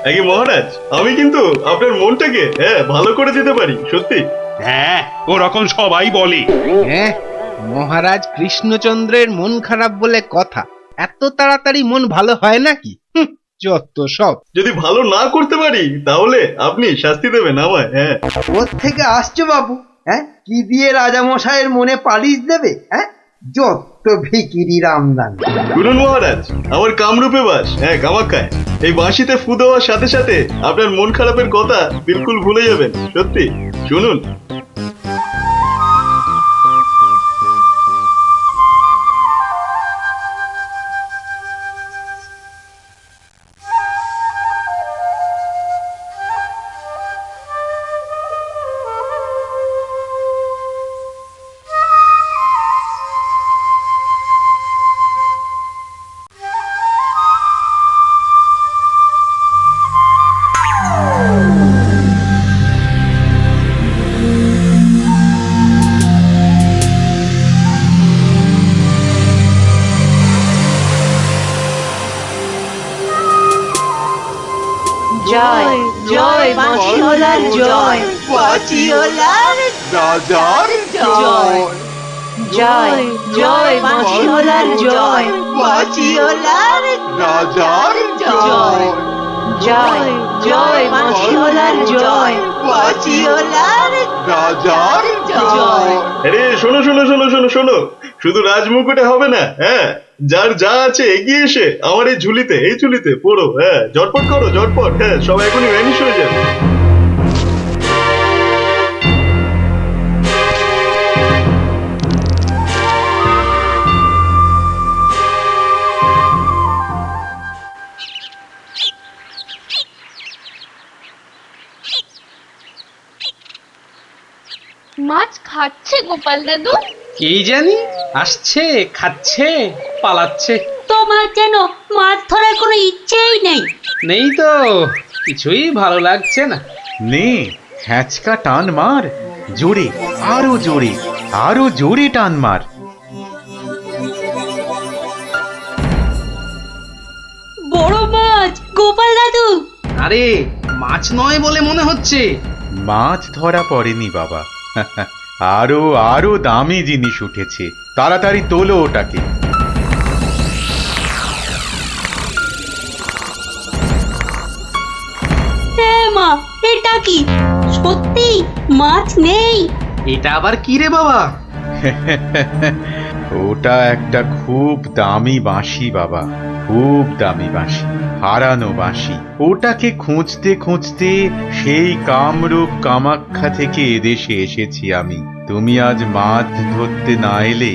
আগে মহারাজ, আমি কিন্তু আপনার মনটাকে ভালো করে দিতে পারি, সত্যি। হ্যাঁ, ওরকম সবাই বলে। হ্যাঁ, মহারাজ কৃষ্ণচন্দ্রের মন খারাপ বলে কথা। এত তাড়াতাড়ি মন ভালো হয় নাকি? যত সব। যদি ভালো না করতে পারি তাহলে আপনি শাস্তি দেবেন আমায়। হ্যাঁ, কোত্থেকে আসছো বাবু? হ্যাঁ, কি দিয়ে রাজামশাইয়ের মনে পালিশ দেবে? হ্যাঁ, যত ভিকিরি রামদান। শুনুন মহারাজ, আমার কামরূপে বাস, কামাখ্যায়। এই বাঁশিতে ফু দেওয়ার সাথে সাথে আপনার মন খারাপের কথা বিলকুল ভুলে যাবেন। সত্যি, শুনুন। জয় জয় বাঁশিওয়ালার জয়, বাঁশিওয়ালার রাজার জয়। জয় জয় বাঁশিওয়ালার জয়, বাঁশিওয়ালার রাজার জয়। জয় জয় বাঁশিওয়ালার জয়, বাঁশিওয়ালার রাজার জয়। আরে শোনো শোনো শোনো শোনো শোনো, শুধু রাজমুকুটে হবে না। হ্যাঁ, যার যা আছে এগিয়ে এসে আমার এই ঝুলিতে পড়ো। হ্যাঁ, ঝটপট করো, ঝটপট। হ্যাঁ, সব এখনই ভ্যানিশ হয়ে যাবে। মাছ খাচ্ছে গোপাল দাদু? কি জানি, আসছে, খাচ্ছে, পালাচ্ছে। তোমার যেন মাছ ধরার কোনো ইচ্ছেই নেই। নেই তো, কিছুই ভালো লাগছে না। নে, হ্যাঁচকা টান মার, জোরে, আরো জোরে, আরো জোরে টান মার। বড় মাছ গোপাল দাদু। আরে মাছ নয় বলে মনে হচ্ছে। মাছ ধরা পড়েনি বাবা, আরো আরো দামি জিনিস উঠেছে। তাড়াতাড়ি তোলো ওটাকে। মা, এটা কি সত্যি মাছ নেই? এটা আবার কি রে বাবা? ওটা একটা খুব দামি বাঁশি বাবা, খুব দামি বাঁশি, হারানো বাঁশি। ওটাকে খুঁজতে খুঁজতে সেই কামরূপ কামাখ্যা থেকে এদেশে এসেছি আমি। তুমি আজ মাছ ধরতে না এলে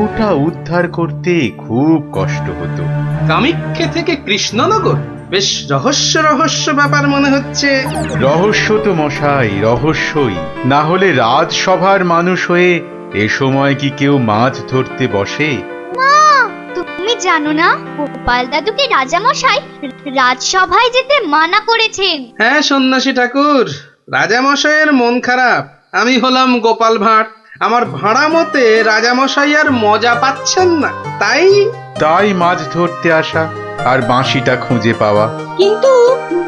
ওটা উদ্ধার করতে খুব কষ্ট হতো। কামাখ্যা থেকে কৃষ্ণনগর? বেশ রহস্য রহস্য ব্যাপার মনে হচ্ছে। রহস্য তো মশাই, রহস্যই। না হলে রাজসভার মানুষ হয়ে এ সময় কি কেউ মাছ ধরতে বসে? মা, তুমি জানো না গোপাল দাদুকে রাজামশাই রাজসভায় যেতে মানা করেছেন। হ্যাঁ সন্ন্যাসী ঠাকুর, রাজামশাইয়ের মন খারাপ। আমি হলাম গোপাল ভাঁড়। আমার ভাড়া মতে রাজামশাই আর মজা পাচ্ছেন না, তাই মাছ ধরতে আসা আর বাঁশিটা খুঁজে পাওয়া। কিন্তু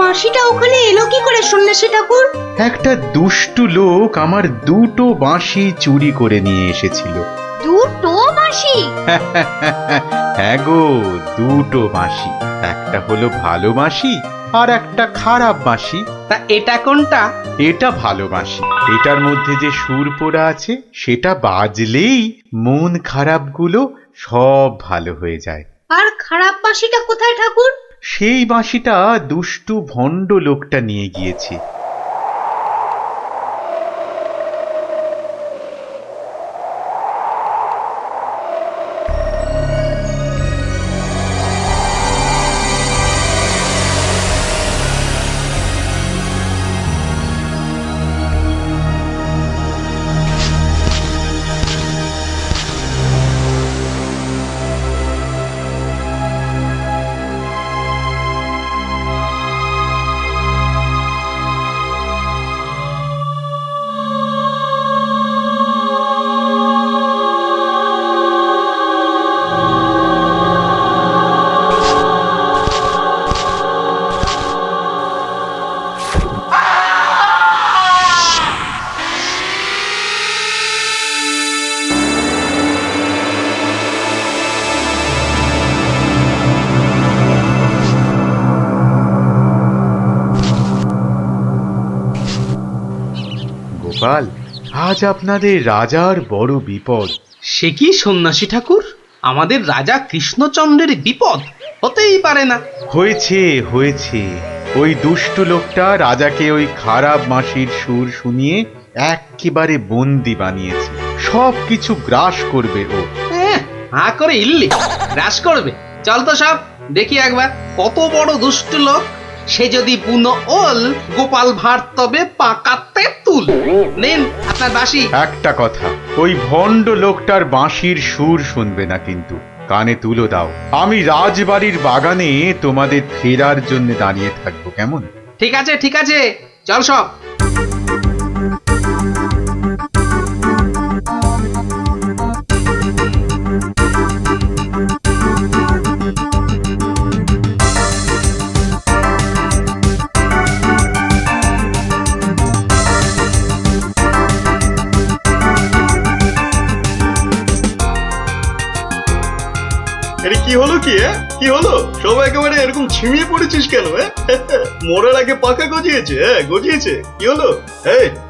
বাঁশিটা ওখানে এলো কি করে সন্ন্যাসী ঠাকুর? একটা দুষ্টু লোক আমার দুটো বাঁশি চুরি করে নিয়ে এসেছিল। দুটো বাঁশি? হ্যাঁ গো, দুটো বাঁশি। একটা হলো ভালো বাঁশি আর একটা খারাপ বাঁশি। তা এটা কোনটা? এটা ভালো বাঁশি। এটার মধ্যে যে সুর পোড়া আছে সেটা বাজলেই মন খারাপগুলো সব ভালো হয়ে যায়। আর খারাপ বাঁশিটা কোথায় ঠাকুর? সেই বাঁশিটা দুষ্টু ভণ্ড লোকটা নিয়ে গিয়েছে। গোপাল, আজ আপনাদের রাজার বড় বিপদ। সে কি সন্ন্যাসী ঠাকুর? আমাদের রাজা কৃষ্ণচন্দ্রের বিপদ? হতেই পারে না। হয়েছে হয়েছে, ওই দুষ্ট লোকটা রাজাকে ওই খারাপ বাঁশির সুর শুনিয়ে একেবারে বন্দি বানিয়েছে। সব কিছু গ্রাস করবে ও। হা করে ইল্লি গ্রাস করবে? চল তো সব দেখি একবার, কত বড় দুষ্ট লোক। সে যদি বুনো ওল, গোপাল ভাঁড় তবে পাকাতে তুল। নিন আপনার বাঁশি। একটা কথা, ওই ভণ্ড লোকটার বাঁশির সুর শুনবে না কিন্তু। কানে তুলো দাও। আমি রাজবাড়ির বাগানে তোমাদের ফেরার জন্য দাঁড়িয়ে থাকবো, কেমন? ঠিক আছে ঠিক আছে, চল সব। আরে কি হলো কি? কি হলো? সব একেবারে এরকম ছিমিয়ে পড়েছিস কেন? মরার আগে পাকা গজিয়েছে? গজিয়েছে? কি হলো?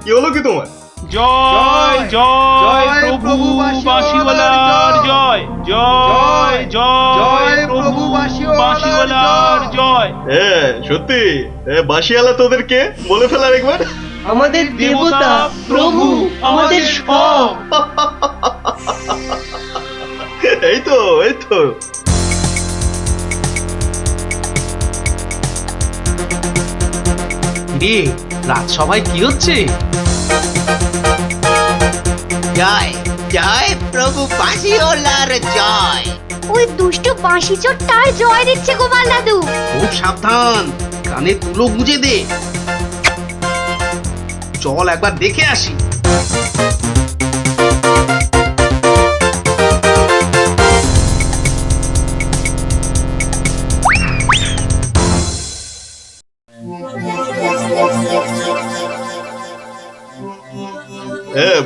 কি হলো কি তোমার? জয় জয় প্রভু বাঁশিওয়ালার জয়, জয় জয় প্রভু বাঁশিওয়ালার জয়। সত্যি বাঁশিওয়ালা তোদের কে বলে ফেলার একবার? আমাদের দেবতা, প্রভু, আমাদের সব। এই তো এই তো। রাজসভায় কি হচ্ছে? জয় জয় প্রভু বাঁশিওয়ালার জয়। ওই দুষ্ট বাঁশি চোরটার জয় দিচ্ছে গোপাল দাদু। খুব সাবধান, কানে তুলো গুঁজে দে। চল একবার দেখে আসি।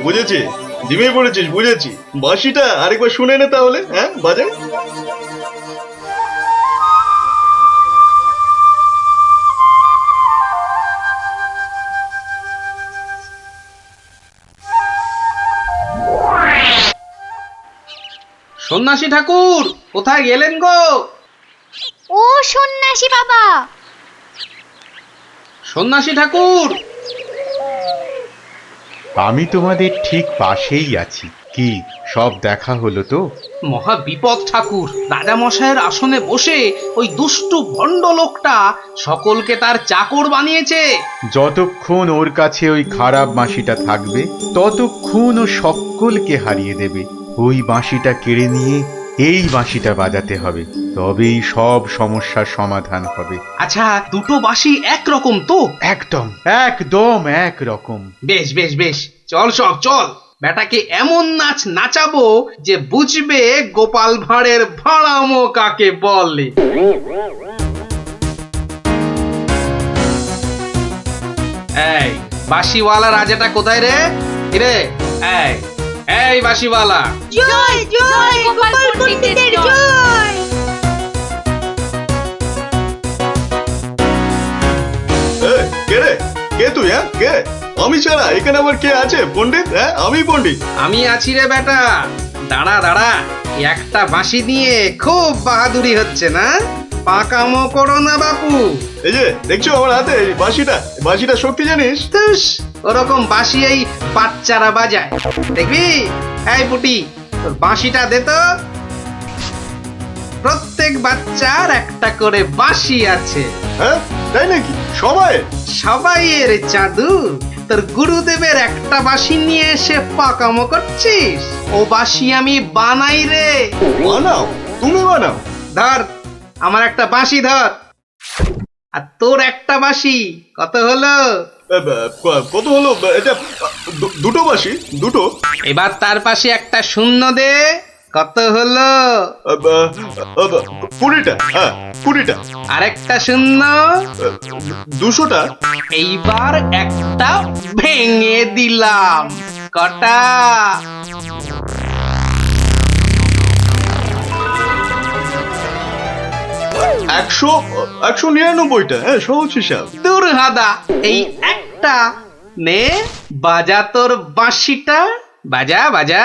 বুঝেছি, জিমে পড়েছিস, বুঝেছি। বাঁশিটা আরেকবার শুনে নে তাহলে। বাজে। সন্ন্যাসী ঠাকুর কোথায় গেলেন গো? ও সন্ন্যাসী বাবা! সন্ন্যাসী ঠাকুর! আমি তোমাদের ঠিক পাশেই আছি। কি সব দেখা হলো তো? মহা বিপদ ঠাকুর। রাজা মশাইয়ের আসনে বসে ওই দুষ্টু ভণ্ড লোকটা সকলকে তার চাকর বানিয়েছে। যতক্ষণ ওর কাছে ওই খারাপ বাঁশিটা থাকবে ততক্ষণ ও সকলকে হারিয়ে দেবে। ওই বাঁশিটা কেড়ে নিয়ে এই বাঁশিটা বাজাতে হবে, তবেই সব সমস্যার সমাধান হবে। আচ্ছা, দুটো বাঁশি একরকম তো? একদম একদম একরকম। বেশ বেশ বেশ, চল সব চল। বেটাকে এমন নাচ নাচাবো যে বুঝবে গোপাল ভাঁড়ের ভাড়ামো কাকে বলে। এই বাঁশিওয়ালা রাজাটা কোথায় রে? রে এই বাঁশিওয়ালা, জয় জয় গোপাল পণ্ডিতের জয়। কে রে? কে তুই? হ্যাঁ কে? আমি ছাড়া এখানে আবার কে আছে? পণ্ডিত? হ্যাঁ আমি পণ্ডিত। আমি আছি রে বেটা। দাঁড়া দাঁড়া, একটা বাঁশি দিয়ে খুব বাহাদুরি হচ্ছে না? পাকামো করো না বাপু। এই যে দেখছো আমার হাতে এই বাঁশিটা শক্তি জানিস? তুস, ওরকম বাঁশি এই বাচ্চারা বাজায়, দেখবি? এই পুটি, তোর বাঁশিটা দে তো। প্রত্যেক বাচ্চার একটা করে বাঁশি আছে। হ্যাঁ তাই নাকি? সবাইয়ের চাঁদু। তোর গুরুদেবের একটা বাঁশি নিয়ে এসে পাকামো করছিস? ও বাঁশি আমি বানাই রে। বানাও? তুমি বানাও? ধর, আমার একটা বাঁশি ধর, আর তোর একটা বাঁশি। কত হলো? কত হলো? এটা দুটো বাঁশি, দুটো। এবার তার পাশে একটা শূন্য দে। কত হলো? 20টা। হ্যাঁ 20টা। আরেকটা শূন্য। 200টা। এইবার একটা ভেঙে দিলাম। কটা? 199টা। হ্যাঁ সহজ হিসাব। দূর হাদা, এই একটা নে, বাজা তোর বাঁশিটা। বাজা বাজা,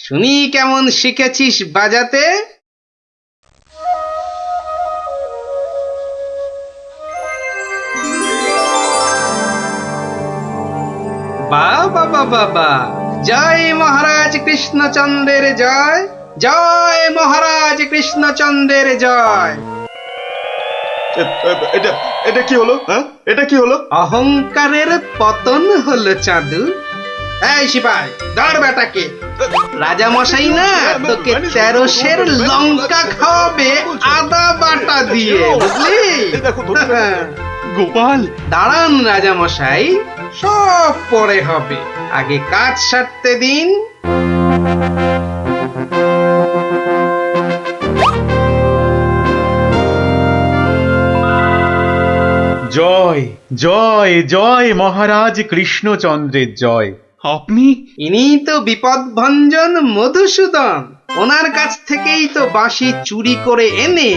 শুনি কেমন শিখেছিস বাজাতে। বাবা বাবা বা, জয় মহারাজ কৃষ্ণচন্দ্রের জয়, জয় মহারাজ কৃষ্ণচন্দ্রের জয়। এটা কি হলো? হ্যাঁ এটা কি হলো? অহংকারের পতন হলো চাঁদু। এই সিপাই, ধর বেটাকে। রাজা মশাই না তোকে 13 সের লঙ্কা খাওয়াবে আদা বাটা দিয়ে, বুঝলি? গোপাল, দাঁড়ান রাজা মশাই, সব পরে হবে, আগে কাজ সারতে দিন। জয় জয় জয় মহারাজ কৃষ্ণচন্দ্রের জয়। আপনি? ইনি তো বিপদ ভঞ্জন মধুসূদন। ওনার কাছ থেকেই তো বাঁশি চুরি করে এনে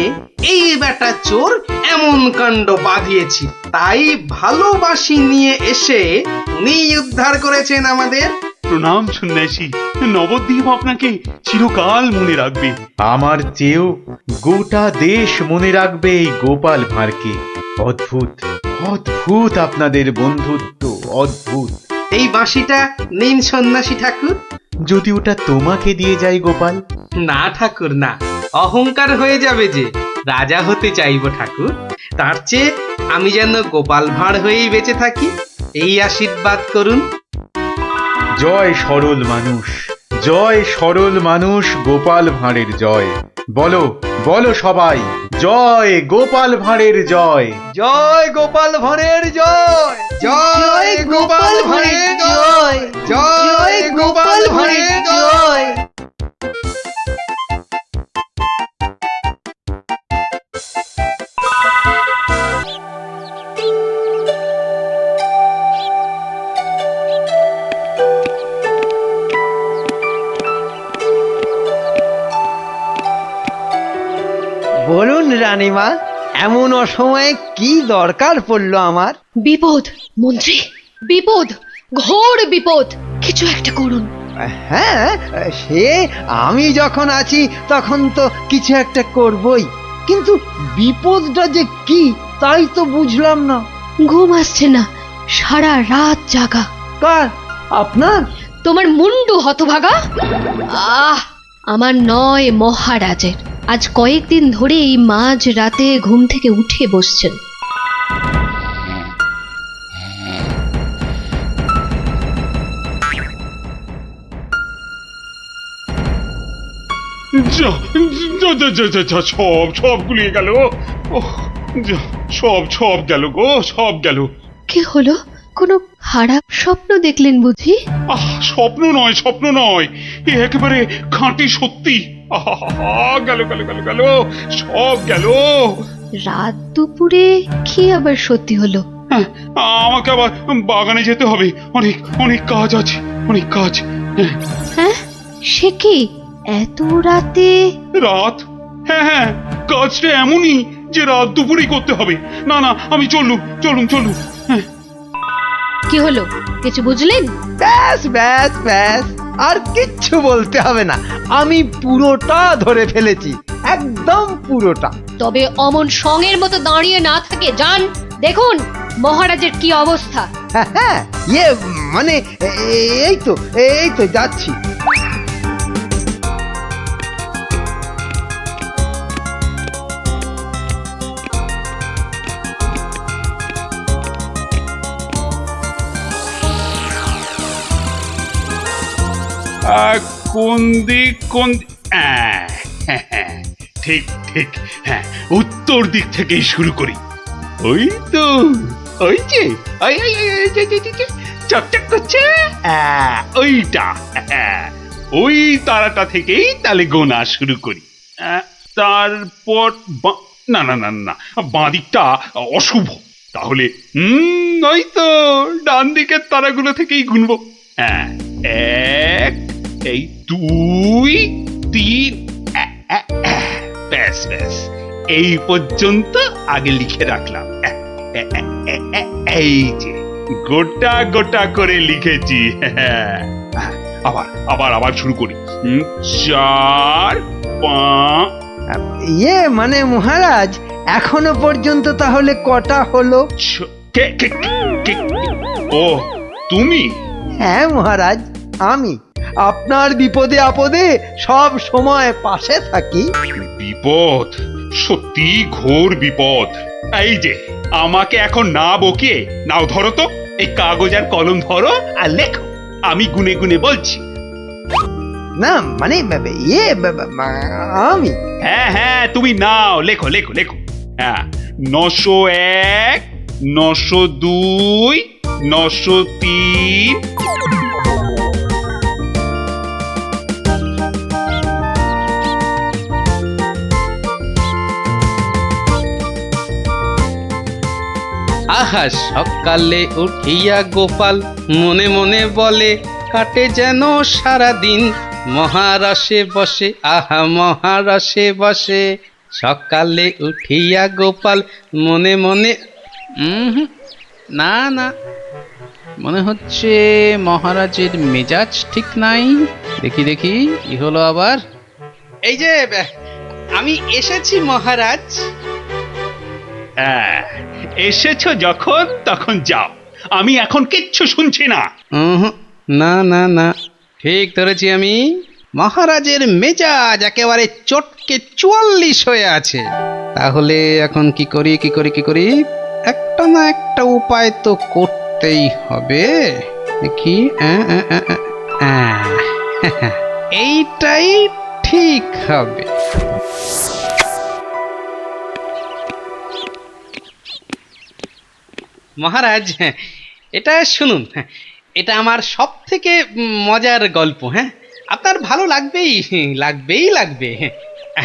এই বেটা চোর এমন কাণ্ড বাঁধিয়েছি। তাই ভালো বাঁশি নিয়ে এসে উনি উদ্ধার করেছেন আমাদের। প্রণাম সন্ন্যাসী, নবদ্বীপ আপনাকে চিরকাল মনে রাখবে। আমার চেয়েও গোটা দেশ মনে রাখবে এই গোপাল ভাঁড়কে। অদ্ভুত অদ্ভুত আপনাদের বন্ধুত্ব, অদ্ভুত। এই বাঁশিটা নিন সন্ন্যাসী ঠাকুর। যদি ওটা তোমাকে দিয়ে যাই গোপাল? না ঠাকুর না, অহংকার হয়ে যাবে যে। রাজা হতে চাইবো ঠাকুর, তার চেয়ে আমি যেন গোপাল ভাঁড় হয়েই বেঁচে থাকি, এই আশীর্বাদ করুন। জয় সরল মানুষ, জয় সরল মানুষ, গোপাল ভাঁড়ের জয়। বলো বলো সবাই, জয় গোপাল ভাঁড়ের জয়। জয় গোপাল ভাঁড়ের জয়, জয় গোপাল ভাঁড়ের জয়, জয় গোপাল ভাঁড়ের জয়। বলুন রানীমা, এমন অসময়ে কি দরকার পড়লো আমার? বিপদ মন্ত্রী, বিপদ, ঘোর বিপদ, কিছু একটা করুন। হ্যাঁ, সে আমি যখন আছি তখন তো কিছু একটা করবই, কিন্তু বিপদটা যে কি তাই তো বুঝলাম না। ঘুম আসছে না, সারা রাত জাগা। কার? আপনার? তোমার মুন্ডু হতভাগা। আমার নয়, মহারাজের। আজ কয়েকদিন ধরেই মাঝ রাতে ঘুম থেকে উঠে বসছেন। সব গুলিয়ে গেল। সব গেল গো, সব গেল। কি হলো? কোনো খারাপ স্বপ্ন দেখলেন বুঝি? স্বপ্ন নয়, স্বপ্ন নয়, একেবারে খাঁটি সত্যি। গেল গেল গেল গেল, সব গেল। রাত দুপুরে কি আবার সত্যি হলো? আমাকে আবার বাগানে যেতে হবে, অনেক অনেক কাজ আছে, অনেক কাজ। হ্যাঁ, সে কি এত রাতে? রাত? হ্যাঁ হ্যাঁ, কাজটা এমনই যে রাত দুপুরেই করতে হবে। না না, আমি চলুন। হ্যাঁ। কি হলো, কিছু বুঝলেন? ব্যাস ব্যাস ব্যাস, আর কিচ্ছু বলতে হবে না, আমি পুরোটা ধরে ফেলেছি, একদম পুরোটা। তবে অমন সঙের মতো দাঁড়িয়ে না থাকে, যান দেখুন মহারাজের কি অবস্থা। হ্যাঁ হ্যাঁ, ইয়ে মানে এই তো যাচ্ছি। কোন দিক ঠিক হ্যাঁ, উত্তর দিক থেকেই শুরু করি। ওই তো, ওই যে চকচক করছে, ওইটা, ওই তারাটা থেকেই তাহলে গোনা শুরু করি। তারপর না না না না, বাঁ দিকটা অশুভ, তাহলে ওই তো ডান দিকের তারাগুলো থেকেই গুনবো। হ্যাঁ, 1, এই 2, 3, ব্যাস এই পর্যন্ত আগে লিখে রাখলাম। এই যে গোটা করে লিখেছি। আবার শুরু করি। 4, 5। ইয়ে মানে মহারাজ, এখনো পর্যন্ত তাহলে কটা হলো? ও তুমি? হ্যাঁ মহারাজ, আমি আপনার বিপদে আপদে সব সময় পাশে থাকি। বিপদ? সত্যি ঘোর বিপদ। এই যে আমাকে এখন না বকে নাও, ধরো তো এই কাগজ আর কলম ধরো আর লেখো, আমি গুনে গুনে বলছি। না মানে ইয়ে আমি। হ্যাঁ তুমি নাও, লেখো। হ্যাঁ, 901, 902, 903। আহা সকালে উঠিয়া গোপাল মনে মনে বলে, কাটে যেন সারা দিন মহারসে বসে, আহা মহারসে বসে। সকালে উঠিয়া গোপাল মনে মনে, না মনে হচ্ছে মহারাজের মেজাজ ঠিক নাই। দেখি কি হলো আবার। এই যে আমি এসেছি মহারাজ। এসেছো যখন তখন যাও, আমি এখন কিচ্ছু শুনছি না। না ঠিক ধরেছি আমি, মহারাজের মেজাজ একেবারে চটকে 44 হয়ে আছে। তাহলে এখন কি করি, একটা না একটা উপায় তো করতেই হবে। দেখি, এইটাই ঠিক হবে। মহারাজ, এটা শুনুন, এটা আমার সব থেকে মজার গল্প। হ্যাঁ, আপনার ভালো লাগবে।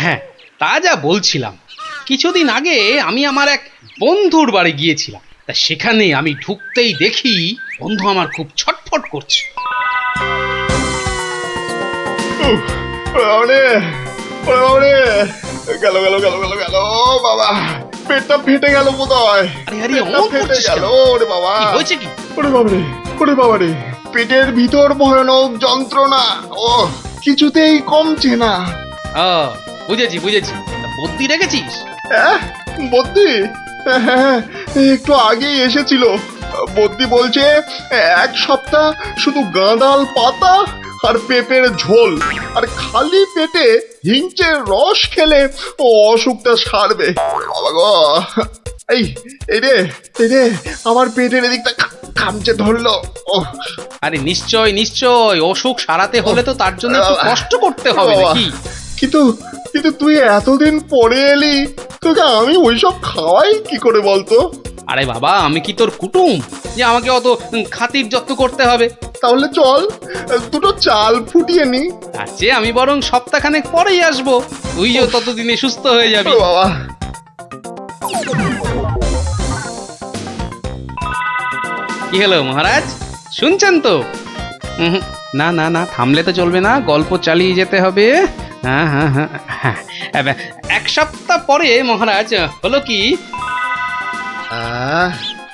হ্যাঁ, তা যা বলছিলাম, কিছুদিন আগে আমি আমার এক বন্ধুর বাড়ি গিয়েছিলাম। তা সেখানে আমি ঢুকতেই দেখি বন্ধু আমার খুব ছটফট করছে। গেল বাবা, পেটটা ফেটে গেল বোধহয়। ওরে বাবা, হয়েছে কি? ওরে বাবারে, পেটের ভিতর ভয়ানক যন্ত্রণা, ও কিছুতেই কমছে না। বুঝেছি। বুদ্ধি রেখেছিস? বদ্যি? হ্যাঁ, একটু আগেই এসেছিল। বদ্যি বলছে 1 সপ্তাহ শুধু গাঁদাল পাতা আর পেঁপের ঝোল আর খালি পেটে হিংচের রস খেলে ও অসুখটা সারবে। বাবা গো, এই রে আমার পেটের এদিকটা খামচে ধরলো। আরে নিশ্চয় অসুখ সারাতে হলে তো তার জন্য একটু কষ্ট করতে হবে নাকি? কিন্তু তুই এতদিন পরে এলি, তোকে আমি ওইসব খাওয়াই কি করে বলতো? আরে বাবা, আমি কি তোর কুটুম যে আমাকে অত খাতির যত্ন করতে হবে? তাহলে চল দুটো চাল ফুটিয়ে নি। তার চেয়ে আমি বরং সপ্তাহখানেক পরেই আসবো, তুইও ততদিনে সুস্থ হয়ে যাবি। বাবা, কি হলো মহারাজ, শুনছেন তো? না না না, থামলে তো চলবে না, গল্প চালিয়ে যেতে হবে। হ্যাঁ হ্যাঁ হ্যাঁ হ্যাঁ, এক সপ্তাহ পরে মহারাজ হলো কি,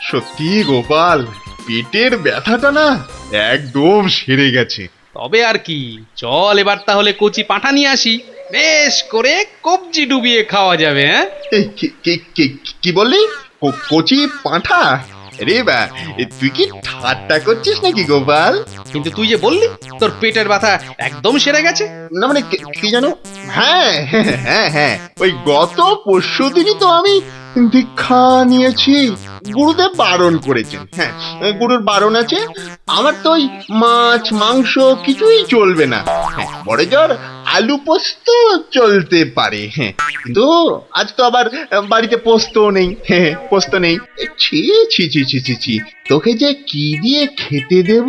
সত্যি গোপাল, পেটের ব্যথাটা না একদম সেরে গেছে। তবে আর কি, চল এবার তাহলে কচি পাঁঠা নিয়ে আসি, বেশ করে কবজি ডুবিয়ে খাওয়া যাবে। হ্যাঁ, কি বললি? কচি পাঁঠা? রে বা, তুই কি ঠাট্টা করছিস নাকি গোপাল? কিন্তু তুই যে বললি তোর পেটের ব্যথা একদম সেরে গেছে। না মানে কি জানো, হ্যাঁ হ্যাঁ হ্যাঁ, ওই গত পরশু দিনই তো আমি দীক্ষা নিয়েছি। গুরুদেব বারণ করেছেন, হ্যাঁ গুরুর বারণ আছে। আমার তো ওই মাছ মাংস কিছুই চলবে না, হ্যাঁ বড় জোর আলু পোস্ত চলতে পারে। হ্যাঁ, কিন্তু আজ তো আবার বাড়িতে পোস্ত নেই। হ্যাঁ, পোস্ত নেই। ছি ছি ছি ছি ছি ছি, তোকে যে কি দিয়ে খেতে দেব?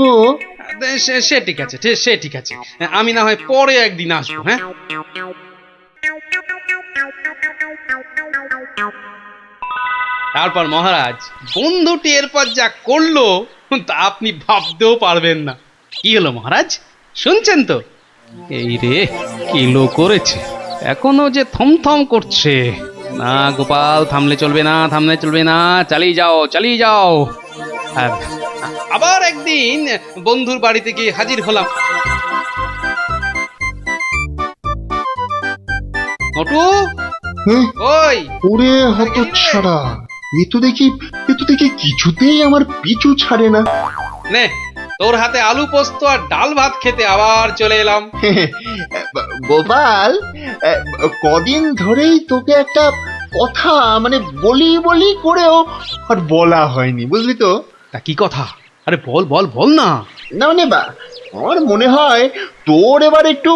সে ঠিক আছে, সে ঠিক আছে, আমি না হয় পরে একদিন আসবো। হ্যাঁ, তারপর মহারাজ বন্ধুটি এরপর যা করলো তা আপনি ভাবতেও পারবেন না। কি হলো মহারাজ, শুনছেন তো? এই রে, কিলো করেছে, এখনো যে থমথম করছে। না গোপাল, থামলে চলবে না, থামলে চলবে না, চালিয়ে যাও চালিয়ে যাও। আবার একদিন বন্ধুর বাড়িতে গিয়ে হাজির হলাম। মোটু, ওই ওরে হতচ্ছাড়া, এ তো দেখি কিছুতেই আমার পিছু ছাড়ে না। নে, তোর হাতে আলু পোস্ত আর ডাল ভাত খেতে আবার চলে এলাম। গোপাল, কদিন ধরেই তোকে একটা কথা মানে বলি বলি করেও আর বলা হয়নি, বুঝলি তো? তা কি কথা? আরে বল বল বল না। না মানে আমার মনে হয় তোর এবার একটু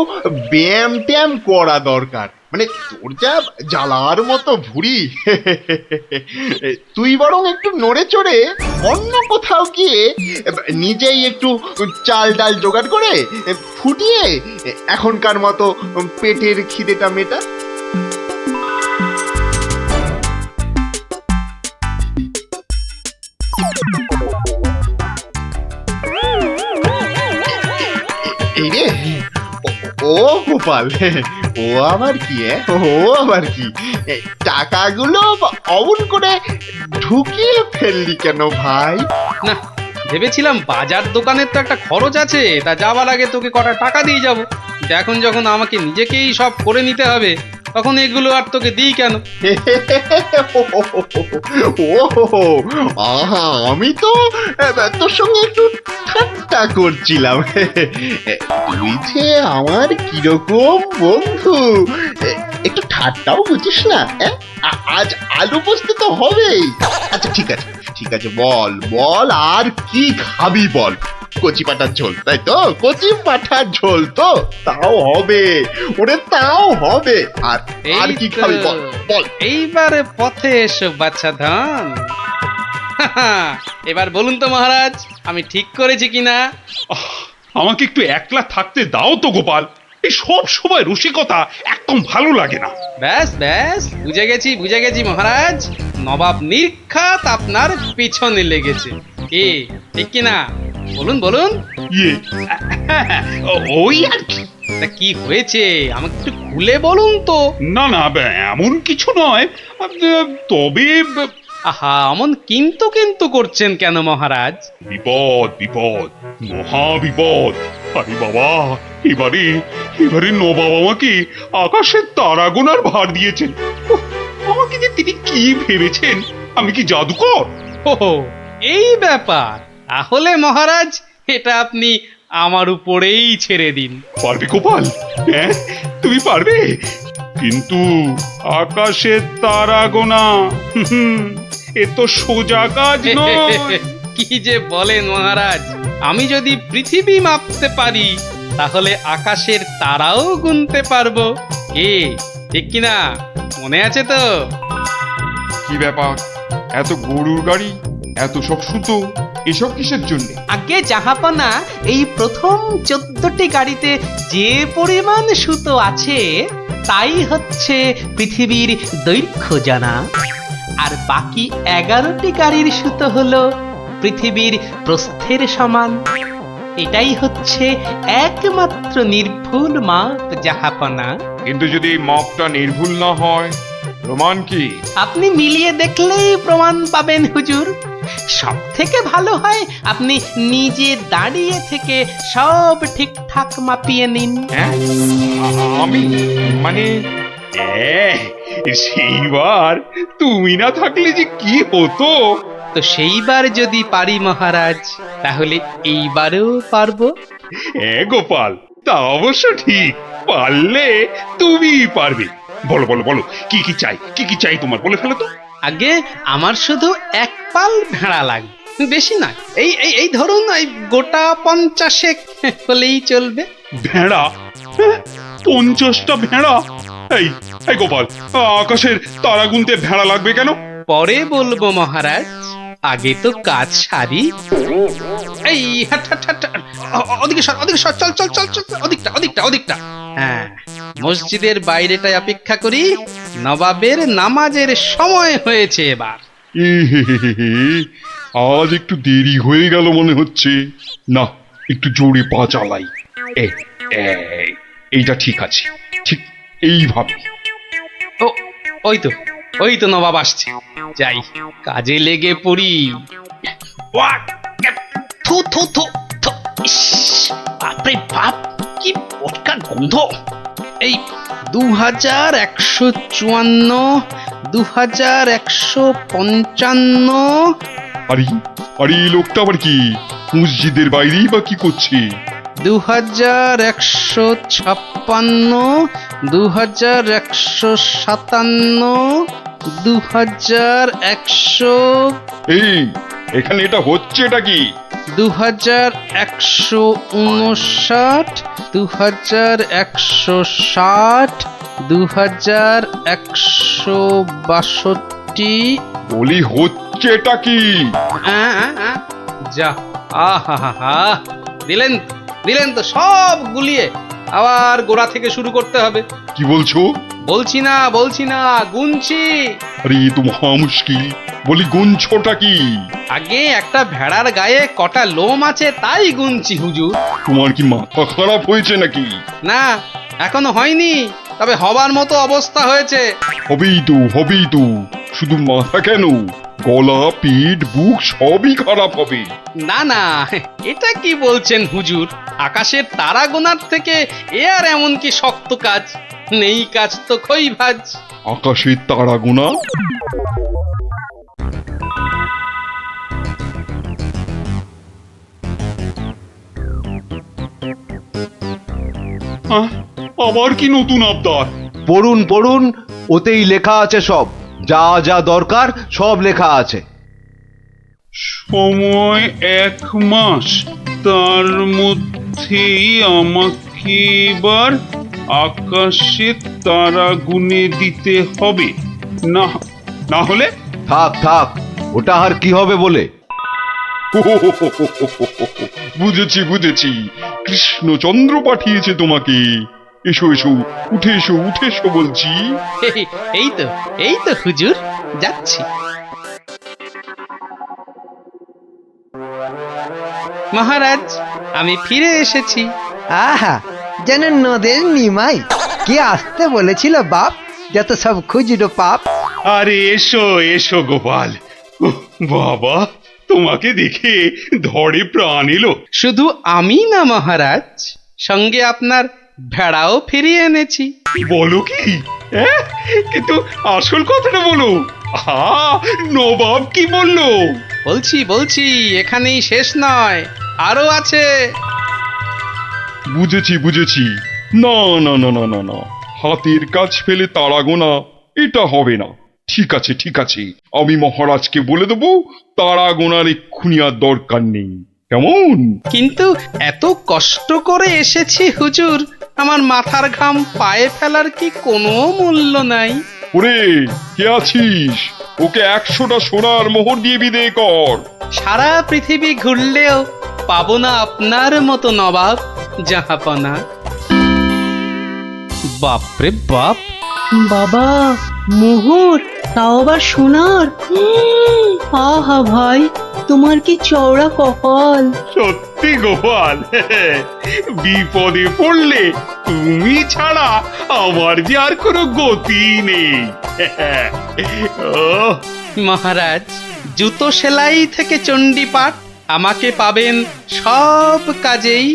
ব্যায়াম ট্যায়াম করা দরকার। মানে তোর যা জ্বালার মতো ভুঁড়ি, তুই বরং একটু নড়ে চড়ে অন্য কোথাও গিয়ে নিজেই একটু চাল ডাল জোগাড় করে ফুটিয়ে এখনকার মতো পেটের খিদেটা মেটা। এই রে, ও গোপাল, ও আবার কি? ও আবার কি? টাকাগুলো অমন করে ঢুকিয়ে ফেললি কেন ভাই? না, ভেবেছিলাম বাজার দোকানের তো একটা খরচ আছে, তা যাওয়ার আগে তোকে কটা টাকা দিয়ে যাব। এখন যখন আমাকে নিজেকেই সব করে নিতে হবে, তখন এগুলো আর তোকে দিই কেন? ও আহা, আমি তো তোর সঙ্গে একটু ঠাট্টা করছিলাম। তুই যে আমার কিরকম বন্ধু, একটু ঠাট্টাও বুঝিস না? আজ আলু পোস্ত তো হবেই। আচ্ছা ঠিক আছে ঠিক আছে, বল বল, আর কি খাবি বল? কচি পাঠার ঝোল, তাই তো? কচি পাঠার ঝোল তো তাও হবে, ওরে তাও হবে। আর কি খাবি বল বল। এইবারে পথে এসো বাচ্চা ধন। এবার বলুন তো মহারাজ, আমি ঠিক করেছি কিনা? আমাকে একটু একলা থাকতে দাও তো গোপাল, এই সব সময় রসিকতা একদম ভালো লাগে না। ব্যাস ব্যাস, বুঝে গেছি মহারাজ, নবাব নির্ঘাত আপনার পিছনে লেগেছে। কি ঠিক কিনা? বলুন বলুন। ওই আর কি। তা কি হয়েছে আমাকে একটু খুলে বলুন তো। না না, এমন কিছু নয়, তবে আহা, অমন কিন্তু কিন্তু করছেন কেন মহারাজ? বিপদ বিপদ, মহা বিপদ। আরে বাবা, এবারে নবাব আমাকে আকাশের তারা গোনার ভার দিয়েছেন। আমাকে যে তিনি কি ভেবেছেন, আমি কি জাদুকর? ও এই ব্যাপার, তাহলে মহারাজ এটা আপনি আমার উপরেই ছেড়ে দিন। পারবে গোপাল? হ্যাঁ, তুমি পারবে? কিন্তু আকাশের তারা গোনা এ তো সোজা কাজ নয়। কি যে বলেন মহারাজ, আমি যদি পৃথিবী মাপতে পারি, তাহলে আকাশের তারাও গুনতে পারবো। কি ঠিক কিনা? মনে আছে তো? কি ব্যাপার, এত গরুর গাড়ি, এত সব সুতো, এসব কিসের জন্য? আগে জাহাপনা, এই প্রথম 14টি গাড়িতে যে পরিমাণ সুতো আছে তাই হচ্ছে পৃথিবীর দৈর্ঘ্য জানা, আর বাকি 11টি গাড়ির সুতো হলো পৃথিবীর প্রস্থের সমান। এটাই হচ্ছে একমাত্র নির্ভুল মাপ জাহাপনা। কিন্তু যদি এই মাপটা নির্ভুল না হয়, প্রমাণ কি? আপনি মিলিয়ে দেখলেই প্রমাণ পাবেন হুজুর। সব থেকে ভালো হয় আপনি নিজে দাঁড়িয়ে থেকে সব ঠিকঠাক মাপিয়ে নিন। হ্যাঁ? আমি মানে সেইবার তুমি না থাকলে যে কি হতো। তো সেইবার যদি পারি মহারাজ, তাহলে এইবারেও পারবো। গোপাল, তা অবশ্য ঠিক, পারলে তুমি পারবে। বলো বলো বলো, কি কি চাই, কি কি চাই তোমার, বলে ফেলো তো। আগে আমার শুধু এক পাল ভেড়া লাগবে, বেশি না। এই এই এই ধরুন এই গোটা 50 হলেই চলবে। ভেড়া? 50টা ভেড়া? এই এই গোপাল, আকাশের তারা গুনতে ভেড়া লাগবে কেন? পরে বলবো মহারাজ, আগে তো কাজ সারি। এই হাট হাট হাট, ওদিকে সর, ওদিকে সর, চল চল চল চল, ওদিকটা ওদিকটা ওদিকটা। হ্যাঁ, মসজিদের বাইরেটায় অপেক্ষা করি, নবাবের নামাজের সময় হয়েছে এবার। আজ একটু দেরি হয়ে গেল মনে হচ্ছে। না, একটু জোরে পা চালাই। এইটা ঠিক আছে, ঠিক এইভাবে। ও, ওই তো নবাব আসছে, যাই কাজে লেগে পড়ি। থু থু থু থু, ইস, বাপরে বাপ, কি পটকা গন্ধ। এই 2154, 2155। আরে আরে, এই লোকটা আবার কি মসজিদের বাইরেই বা কি করছে? 2156, 2157, 2100। এই এখানে এটা হচ্ছেটা কি? 2159, 2160, 2162। বলি হচ্ছেটা কি? যা, আহা, দিলেন তো সব গুলিয়ে। আবার গোড়া থেকে শুরু করতে হবে। কি বলছো? বলছি না, গুনছি। আরে এ তো মহা মুশকিল, বলি গুনছোটা কি? আগে একটা ভেড়ার গায়ে কটা লোম আছে তাই গুনছি হুজুর। তোমার কি মাথা খারাপ হয়েছে নাকি? না, এখনো হয়নি, তবে হবার মতো অবস্থা হয়েছে। হবেই তো, শুধু মাথা কেন, গলা, পিঠ, বুক সবই খারাপ হবে। না, এটা কি বলছেন হুজুর? আকাশের তারা গোনার থেকে এ আর এমন কি শক্ত কাজ? নেই কাজ তো খই ভাজ। আকাশের তারা গোনা? আবার কি নতুন আবদার? পড়ুন, ওতেই লেখা আছে সব, যা যা দরকার সব লেখা আছে। সময় 1 মাস, তার মধ্যেই আমাকে এবার আকাশে তারা গুনে দিতে হবে। না হলে? থাক, ওটা আর কি হবে বলে। বুঝেছি, কৃষ্ণচন্দ্র পাঠিয়েছে তোমাকে। এসো উঠে এসো বলছি। এই তো হুজুর, যাচ্ছি। মহারাজ, আমি ফিরে এসেছি। আহা, যেন নদের নিমাই। কে আসতে বলেছিল বাপ, যত সব খুচরো পাপ। আরে এসো গোপাল। বাবা, তোমাকে দেখে ধরে প্রাণ এলো। শুধু আমি না মহারাজ, সঙ্গে আপনার ভেড়াও ফিরিয়ে এনেছি। বলো কি? কিন্তু আসল কথাটা বলো। নবাব কি বললো? বলছি, এখানেই শেষ নয়, আরো আছে। বুঝেছি। না, হাতের কাজ ফেলে তারা গোনা এটা হবে না। ঠিক আছে, আমি মহারাজকে বলে দেবো তারা গোনার এক্ষুনি আর দরকার নেই, কেমন? কিন্তু এত কষ্ট করে এসেছি হুজুর, আমার মাথার ঘাম পায়ে ফেলার কি কোনো মূল্য নাই? ওরে, কে আছিস? ওকে 100টা সোনার মোহর দিয়ে বিদায় কর। সারা পৃথিবী ঘুরলেও পাবো না আপনার মতো নবাব জাহাপনা। বাপরে বাপ, বাবা, মোহর, তাও আবার সোনার। আহা ভাই, তোমার কি চওড়া কপাল। সত্যি গোপাল, বিপদে পড়লে তুমি ছাড়া আমার যে আর কোনো গতি নেই। ও মহারাজ, জুতো সেলাই থেকে চণ্ডীপাঠ আমাকে পাবেন সব কাজেই।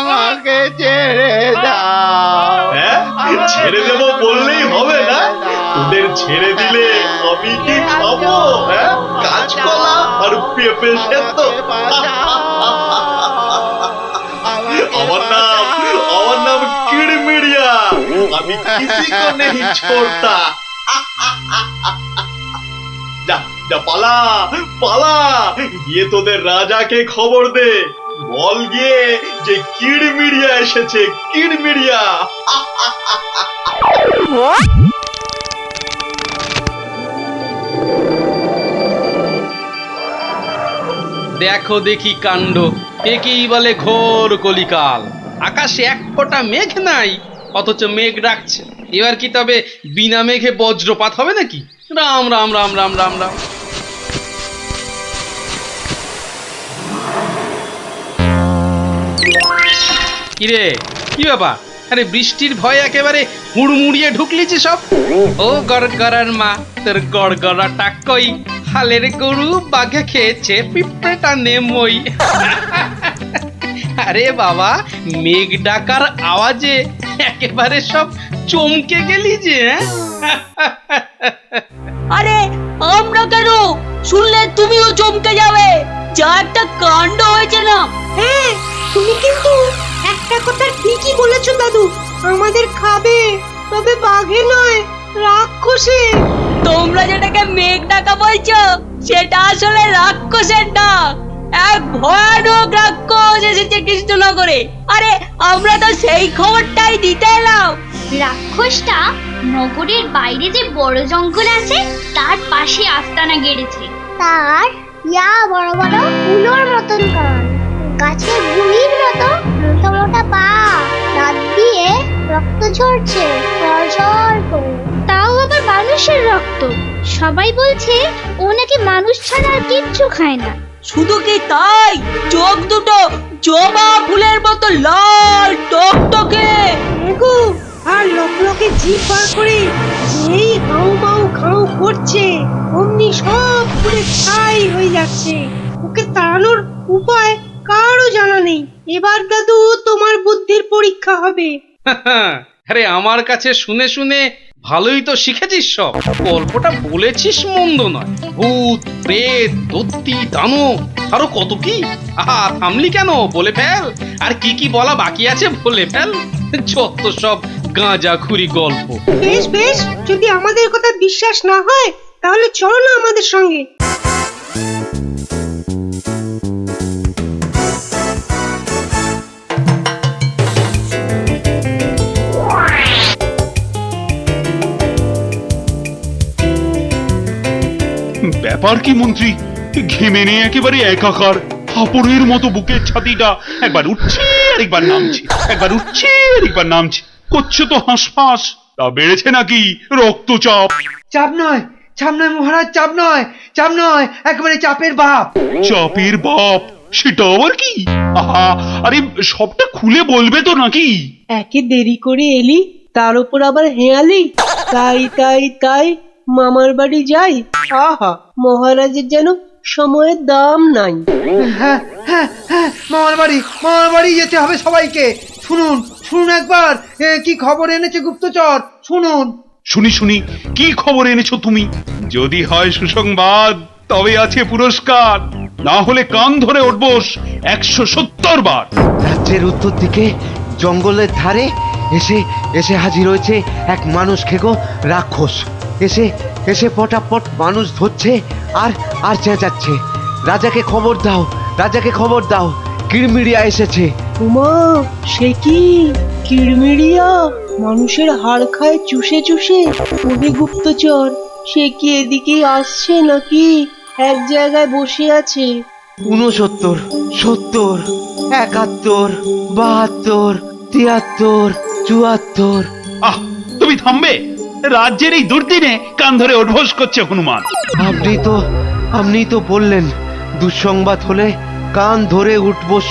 আমাকে ছেড়ে দাও। ছেড়ে দেবো বললেই হবে না? তোদের ছেড়ে দিলে আমি কি খাবো? কাঁচকলা আর পেঁপে সেদ্ধ? আমার নাম কিড়মিড়িয়া। আমি কিসি কো নেই ছোড়তা। যা যা, পালা পালা, গিয়ে তোদের রাজাকে খবর দে। বল গিয়ে যে কিড়মিড়িয়া এসেছে, কিড়মিড়িয়া। দেখো দেখি কাণ্ড, একেই বলে ঘোর কলিকাল। আকাশে এক ফোঁটা মেঘ নাই, অথচ মেঘ ডাকছে। এবার কি তবে বিনা মেঘে বজ্রপাত হবে নাকি? রাম রাম রাম রাম রাম রাম। কিরে, কি ব্যাপার? আরে বৃষ্টির ভয়ে একেবারে হুড়মুড়িয়ে ঢুকলিছি সব। ও গড়গড়ার মা, তোর গড়গড়াটা কই? হালের গরু বাঘে খেয়েছে, পিঁপড়েটা নেমই। আরে বাবা, মেঘ ডাকার আওয়াজে একেবারে সব চমকে গেলি যে। আরে আমরা কেন? শুনলে তুমিও চমকে যাবে। যা একটা কাণ্ড হয়েছে না। হ্যাঁ, তুমি কিন্তু একটা কথা ঠিকই বলেছো দাদু, আমাদের খাবে, তবে বাঘে নয়, রাক্ষসে। তোমরা যেটাকে মেঘ ডাকা বলছো, সেটা আসলে রাক্ষসের ডাক। এক ভয়ানক রাক্ষস এসেছে কৃষ্ণনগরে। আরে আমরা তো সেই খবরটাই দিতে এলাম। রাক্ষসটা নগরের বাইরে যে বড় জঙ্গল আছে তার পাশে আস্তানা গেড়েছে। তার বড় বড় উলোর মতন কান, গাছের গুড়ির মতো মোটা মোটা পা, দাঁত দিয়ে রক্ত ঝরছে ঝরঝর করে। তাও আবার মানুষের রক্ত। সবাই বলছে ও নাকি মানুষ ছাড়া আর কিচ্ছু খায় না। শুধু কি তাই, চোখ দুটো জবা ফুলের মতো লাল টকটকে, আর লকলকে জিভ বার করে যেই হাউ মাউ খাউ করছে, অমনি সব পুরে ছাই হয়ে যাচ্ছে। ওকে তাড়ানোর উপায় কারও জানা নেই। এবার দাদু তোমার বুদ্ধির পরীক্ষা হবে। আরে আমার কাছে শুনে শুনে ভালোই তো শিখেছিস সব। গল্পটা বলেছিস মন্দ নয়। ভূত, প্রেত, দত্তি, দানব, আরো কত কি। আহা, থামলি কেন? বলে ফেল। আর কি কি বলা বাকি আছে বলে ফেল। যত সব গাঁজাখুরি গল্প। বেশ বেশ, যদি আমাদের কথা বিশ্বাস না হয় তাহলে চলো না আমাদের সঙ্গে। ব্যাপার কি মন্ত্রী? ঘেমে নিয়ে একেবারে একাকার, হাঁপড়ের মতো বুকের ছাতিটা একবার উঠছে আর একবার নামছে, একবার উঠছে আর একবার নামছে। করছে তো হাঁসফাঁস। তা বেড়েছে নাকি রক্তচাপ? চাপ নয়, চাপ নয় মহারাজ, চাপ নয়, চাপ নয়, একেবারে চাপের বাপ। চাপের বাপ? সেটা আবার কি? আহা, আরে সবটা খুলে বলবে তো নাকি? একে দেরি করে এলি, তার উপর আবার হেয়ালি। তাই তাই তাই মামার বাড়ি যাই। আহা, মহারাজের যেন সময়ের দাম নাই। হ্যাঁ হ্যাঁ হ্যাঁ, মামার বাড়ি যেতে হবে সবাইকে। শুনুন শুনুন একবার, কি খবর এনেছে গুপ্তচর, শুনুন। শুনি, কি খবর এনেছো তুমি? যদি হয় সুসংবাদ তবে আছে পুরস্কার, না হলে কান ধরে উঠবোস 170 বার। রাজ্যের উত্তর দিকে জঙ্গলের ধারে এসে এসে হাজির হয়েছে এক মানুষ খেকো রাক্ষস। এসে এসে পটাপট মানুষ ধরছে আর আর চেঁচাচ্ছে, রাজাকে খবর দাও, রাজাকে খবর দাও, কিরমিরিয়া এসেছে। উমা, সে কি কিরমিরিয়া মানুষের হাড় খায় চুষে চুষে? ওরে গুপ্তচর, সে কি এদিকে আসছে নাকি এক জায়গায় বসে আছে? 69, 70, 71, 72, 73, 74। আহ, তুমি থামবে? রাজ্যের এই দুর্দিনে কান ধরে উদ্ঘোষ করছে হনুমান। আপনি তো বললেন দুঃসংবাদ হলে কান ধরে উঠবোস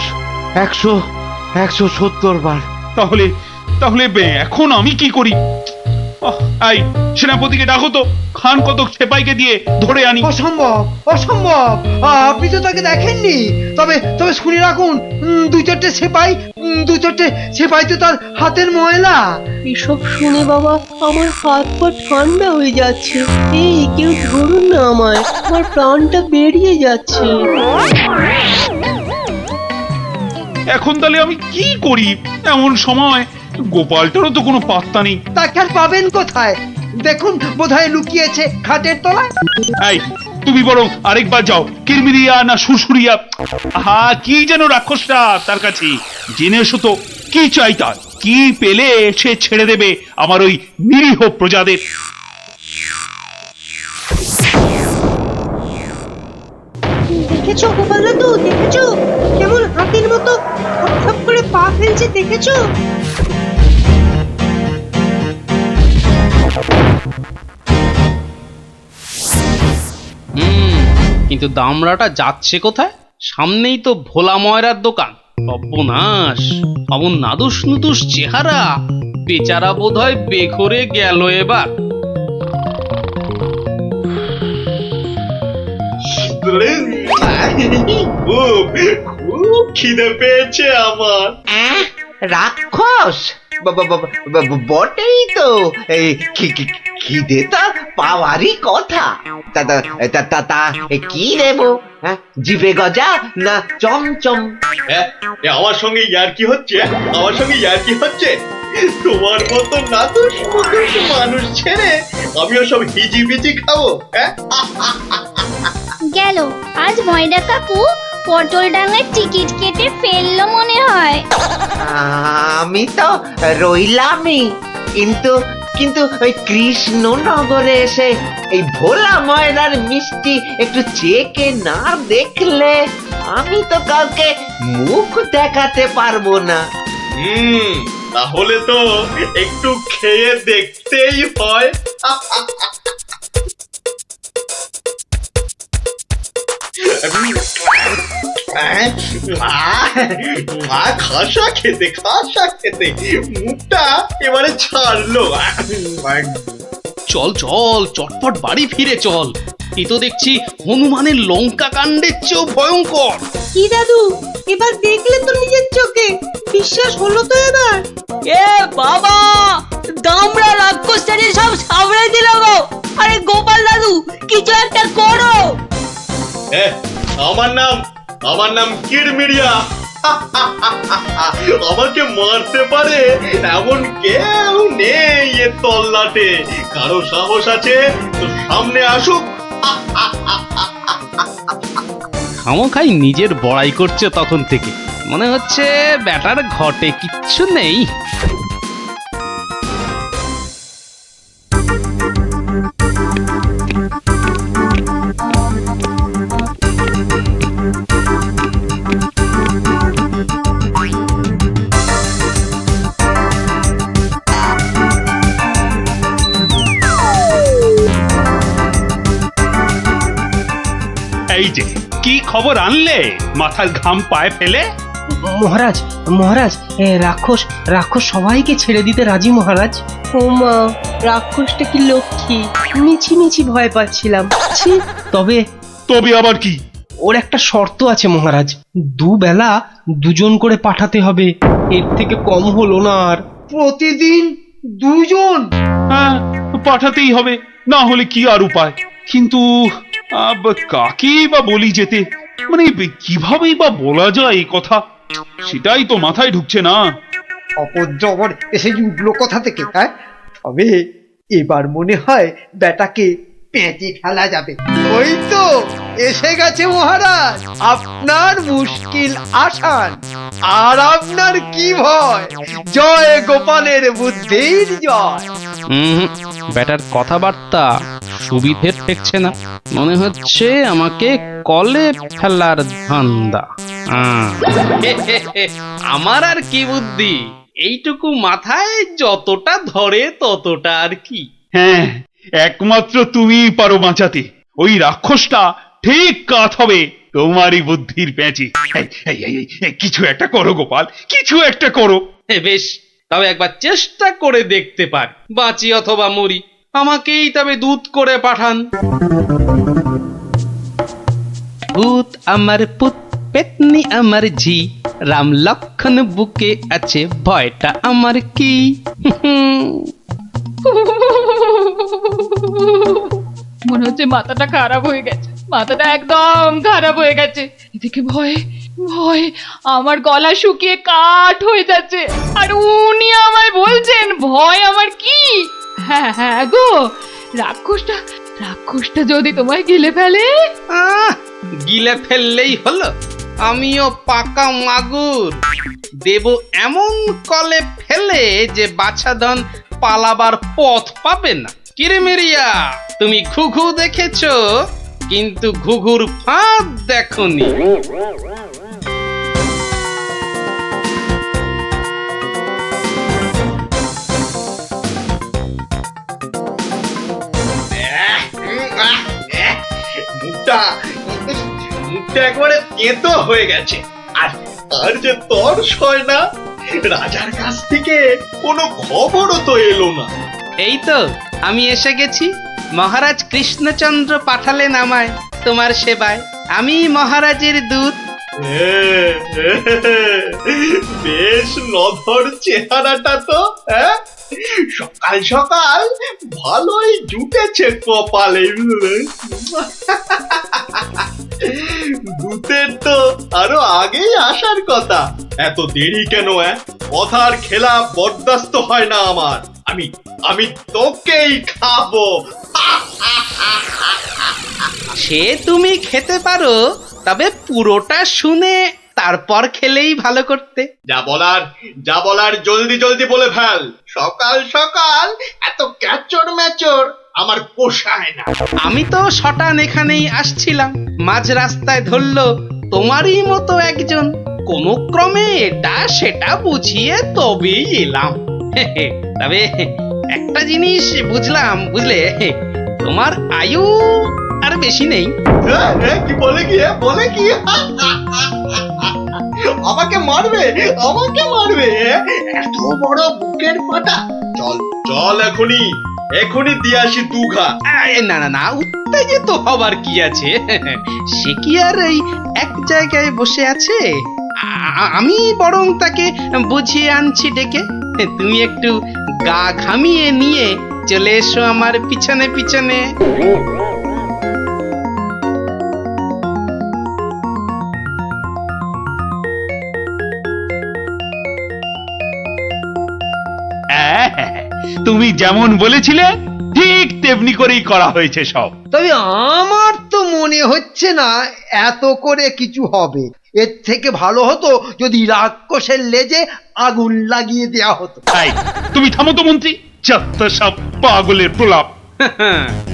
170 বার। তাহলে তাহলে এখন আমি কি করি? এই সেনাপতিকে ডাকো তো, খান কতক সেপাইকে দিয়ে ধরে আনি। অসম্ভব, অসম্ভব। আপনি তো তাকে দেখেননি। তবে তবে শুনে রাখুন, দু চারটে সেপাই তো তার হাতের ময়লা। এসব শুনে বাবা আমার হাত পা ঠান্ডা হয়ে যাচ্ছে। এই কেউ ধরুন না আমায়, আমার প্রাণটা বেরিয়ে যাচ্ছে। এখন তাহলে আমি কি করি? এমন সময় গোপালটারও তো কোনো পাত্তা নেই। তাকে আর পাবেন কোথায়? দেখুন, বোধহয় লুকিয়েছে খাটের তলায়। এই তুমি বরং আরেকবার যাও, কিরমিরিয়া না সুরসুরিয়া, কি যেন রাক্ষসটা তার কাছে, জেনে এসো তো কি চাই তার, কি পেলে সে ছেড়ে দেবে আমার ওই নিরীহ প্রজাদের। দেখেছো গোপাল দাদু, দেখেছো কেমন হাতির মতো থপ করে পা ফেলছে? দেখেছো? কিন্তু দামড়াটা যাচ্ছে কোথায়? সামনেই তো ভোলা ময়রার দোকান। সর্বনাশ, অমন নাদুস নুদুস চেহারা, বেচারা বোধহয় বেঘরে গেল এবার। খুব খিদে পেয়েছে আমার। রাক্ষস বটেই তো, এই খিদে তো পাওয়ারই কথা। তা কি দেবো? জিভে গজা না চমচম? আমার সঙ্গে ইয়ার্কি হচ্ছে? আমার সঙ্গে ইয়ার্কি হচ্ছে? তোমার মতো নাদুস মুদুস মানুষ ছেড়ে আমিও সব হিজিবিজি খাবো? গেল আজ ময়দা কাকু পটল ডাঙার টিকিট কেটে ফেললো মনে হয়। আমি তো রইলামই, কিন্তু কিন্তু ওই কৃষ্ণনগরে এসে এই ভোলা ময়দার মিষ্টি একটু চেকে না দেখলে আমি তো কাউকে মুখ দেখাতে পারবো না। তাহলে তো একটু খেয়ে দেখতেই হয়। খাসা খেতে মুখটা এবারে ছাড়লো। চল চল, চটপট বাড়ি ফিরে চল। এ তো দেখছি হনুমানের লঙ্কা কাণ্ডের চেয়েও ভয়ঙ্কর। কি দাদু, এবার দেখলে তো নিজের চোখে? বিশ্বাস হলো তো এবার? এ বাবা, দামড়া রাক্ষসটাকে সব সামনে দিল গো। আরে গোপাল দাদু, কিছু একটা করো। আমার নাম কিরমিরিয়া। আমাকে মারতে পারে এমন কেউ নেই এ তল্লাটে। কারো সাহস আছে তো সামনে আসুক। খামোখাই নিজের বড়াই করছে তখন থেকে। মনে হচ্ছে ব্যাটার ঘটে কিচ্ছু নেই। এই যে কি খবর আনলে মাথার ঘাম পায়ে ফেলে? মহারাজ, মহারাজ, রাক্ষস সবাইকে ছেড়ে দিতে রাজি মহারাজ। ও মা, রাক্ষসটা কি লক্ষ্মী! মিছি মিছি ভয় পাচ্ছিলাম। ছি। তবে আবার কি? ওর একটা শর্ত আছে মহারাজ, দুবেলা দুজন করে পাঠাতে হবে, এর থেকে কম হলো না আর। প্রতিদিন দুজন? হ্যাঁ, পাঠাতেই হবে, না হলে কি আর উপায়। কিন্তু কাকেই বা বলি যেতে, মানে কিভাবেই বা বলা যায় এই কথা, সেটাই তো মাথায় ঢুকছে না। অপদ্রবর এসে উঠলো কোথা থেকে, হ্যাঁ? তবে এবার মনে হয় বেটাকে পেঁচে ফেলা যাবে। ওই তো এসে গেছে মহারাজ, আপনার মুশকিল আসান। আর আপনার কি ভয়? জয় গোপালের বুদ্ধির জয়। ব্যাটার কথাবার্তা সুবিধে ঠেকছে না, মনে হচ্ছে আমাকে কলে ফেলার ধান্দা। আমার আর কি বুদ্ধি, এইটুকু মাথায় যতটা ধরে ততটা আর কি। হ্যাঁ, একমাত্র তুমিই পারো বাঁচাতে। ওই রাক্ষসটা ঠিক কাত হবে তোমারই বুদ্ধির প্যাঁচে। কিছু একটা করো গোপাল, কিছু একটা করো। বেশ, তবে একবার চেষ্টা করে দেখতে পার, বাঁচি অথবা মরি। আমাকেই তবে দূত করে পাঠান। ভূত আমার পুত, পেতনি আমার ঝি, রাম লক্ষণ বুকে আছে, ভয়টা আমার কি? মনে হচ্ছে মাথাটা খারাপ হয়ে গেছে, মাথাটা একদম খারাপ হয়ে গেছে। এদিকে ভয়ে ভয়ে আমার গলা শুকিয়ে কাঠ হয়ে যাচ্ছে, আর উনি আমায় বলছেন ভয় আমার কি? হ্যাঁ হ্যাঁ গো, রাক্ষসটা যদি তোমায় গিলে ফেলে? গিলে ফেললেই হলো, আমিও পাকা মাগুর, দেব এমন কলে ফেলে যে বাছাধন পালাবার পথ পাবে না। কিরেমেরিয়া, তুমি ঘুঘু দেখেছো, কিন্তু ঘুঘুর ফাঁদ দেখোনি। মুখটা একবারে তেতো হয়ে গেছে। আর যে তর্স হয় না, রাজার কাছ থেকে কোনো খবরও তো এলো না। এই তো আমি এসে গেছি, মহারাজ কৃষ্ণচন্দ্র পাঠালেন আমায় তোমার সেবায়, আমি মহারাজের দূত। বেশ নধর চেহারাটা তো, হ্যাঁ? সকাল সকাল ভালোই জুটেছে কপালে। দূতের তো আরো আগেই আসার কথা, এত দেরি কেন? কথার খেলা বরদাস্ত হয় না আমার। আমি তোকেই খাবো। সে তুমি খেতে পারো, তবে পুরোটা শুনে তারপর খেলেই ভালো করতে। যা বলার জলদি জলদি বলে ফেল। সকাল সকাল এত ক্যাচর ম্যাচর আমার পোষায় না। আমি তো শটান এখানেই আসছিলাম, মাঝ রাস্তায় ধরলো তোমারই মতো একজন, কোন ক্রমে এটা সেটা বুঝিয়ে তবেই এলাম। তবে একটা জিনিস বুঝলাম, বুঝলে, তোমার আয়ু আর বেশি নেই। কি বলে কি আমাকে মারবে? এত বড় বুকের ফাটা? চল এখনই দিয়ে আসি দুঘা। না, উত্তেজিত হবার কি আছে? সে কি আর এই এক জায়গায় বসে আছে? আমি বরং তাকে বুঝিয়ে আনছি ডেকে। তুমি একটু গা ঘামিয়ে নিয়ে চলে এসো আমার পিছনে পিছনে। তুমি যেমন বলেছিলে ঠিক তেমনি করেই করা হয়েছে সব। তবে আমার তো মনে হচ্ছে না এত করে কিছু হবে। এর থেকে ভালো হতো যদি রাক্ষসের লেজে আগুন লাগিয়ে দেয়া হতো। তুমি থামো তো মন্ত্রী, যত সব পাগলের প্রলাপ।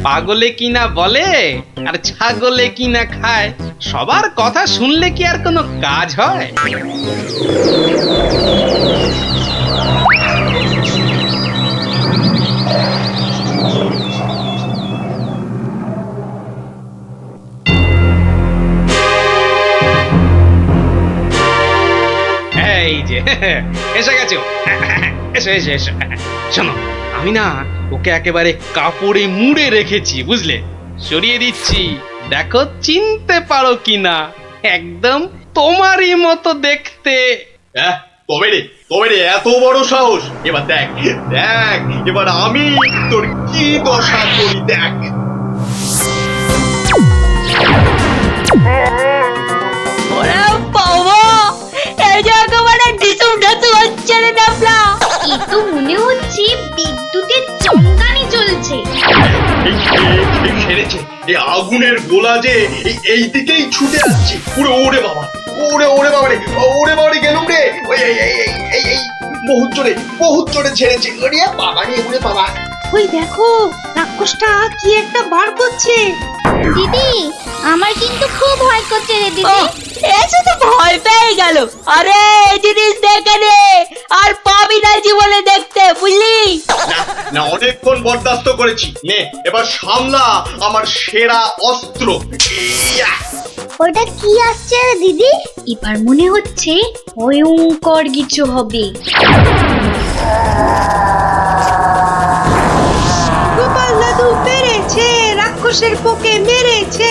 পাগলে কিনা বলে আর ছাগলে কিনা খায়, সবার কথা শুনলে কি আর কোনো কাজ হয়? এই যে এসে গেছো, এসো। শোনো, আমি না ওকে একেবারে কাপড়ে মুড়ে রেখেছি, বুঝলে? সরিয়ে দিচ্ছি, দেখো চিনতে পারো কিনা। একদম তোমারই মতো দেখতে। তবে রে এত বড় সাহস! এবার দেখ এবার আমি তোর কি দশা করি, দেখ। ওরে বাবা, এই যে একেবারে ডিসুম ঢাসু হচ্ছে রে ডাবলা। ছেড়েছে এই আগুনের গোলা যে এই দিকেই ছুটে আসছে। ওরে ওরে বাবা, ওরে ওরে বাবা রে, ওরে বাবা রে, গেলুম রে। ওই এই বহুত জোরে ছেড়েছে। ওরে বাবা রে, ওরে বাবা। ওই দেখো রাক্ষসটা কি একটা বার করছে। দিদি আমার কিন্তু খুব ভয় করছে রে দিদি। এসে তো ভয় পেয়ে গেল। আরে এই জিনিস দেখে নে, আর পাবি না জীবনে দেখতে, বুঝলি? না অনেকক্ষণ বরদাস্ত করেছি, নে এবার সামলা আমার সেরা অস্ত্র। ইয়া! ওটা কি আসছে রে দিদি? এবার মনে হচ্ছে ভয়ঙ্কর কিছু হবে। গোপাল দাদু মেরেছে, রাক্ষসের পোকে মেরেছে।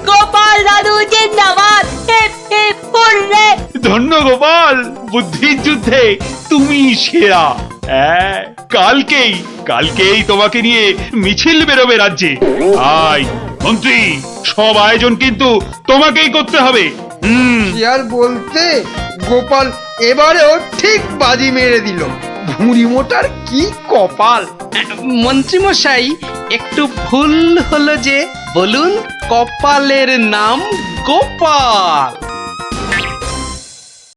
গোপাল দাদু জিন্দাবাদ, হিপ হিপ হুররে। ধন্য গোপাল, বুদ্ধির যুদ্ধে তুমি সেরা। হ্যাঁ, কালকেই তোমাকে নিয়ে মিছিল বেরোবে রাজ্যে। আয় মন্ত্রী, সব আয়োজন কিন্তু তোমাকেই করতে হবে। কি আর বলতে, গোপাল এবারেও ঠিক বাজি মেরে দিল। ভুঁড়ি মোটার কি কপাল। মন্ত্রী মশাই, একটু ভুল হলো যে, বলুন কপালের নাম গোপাল।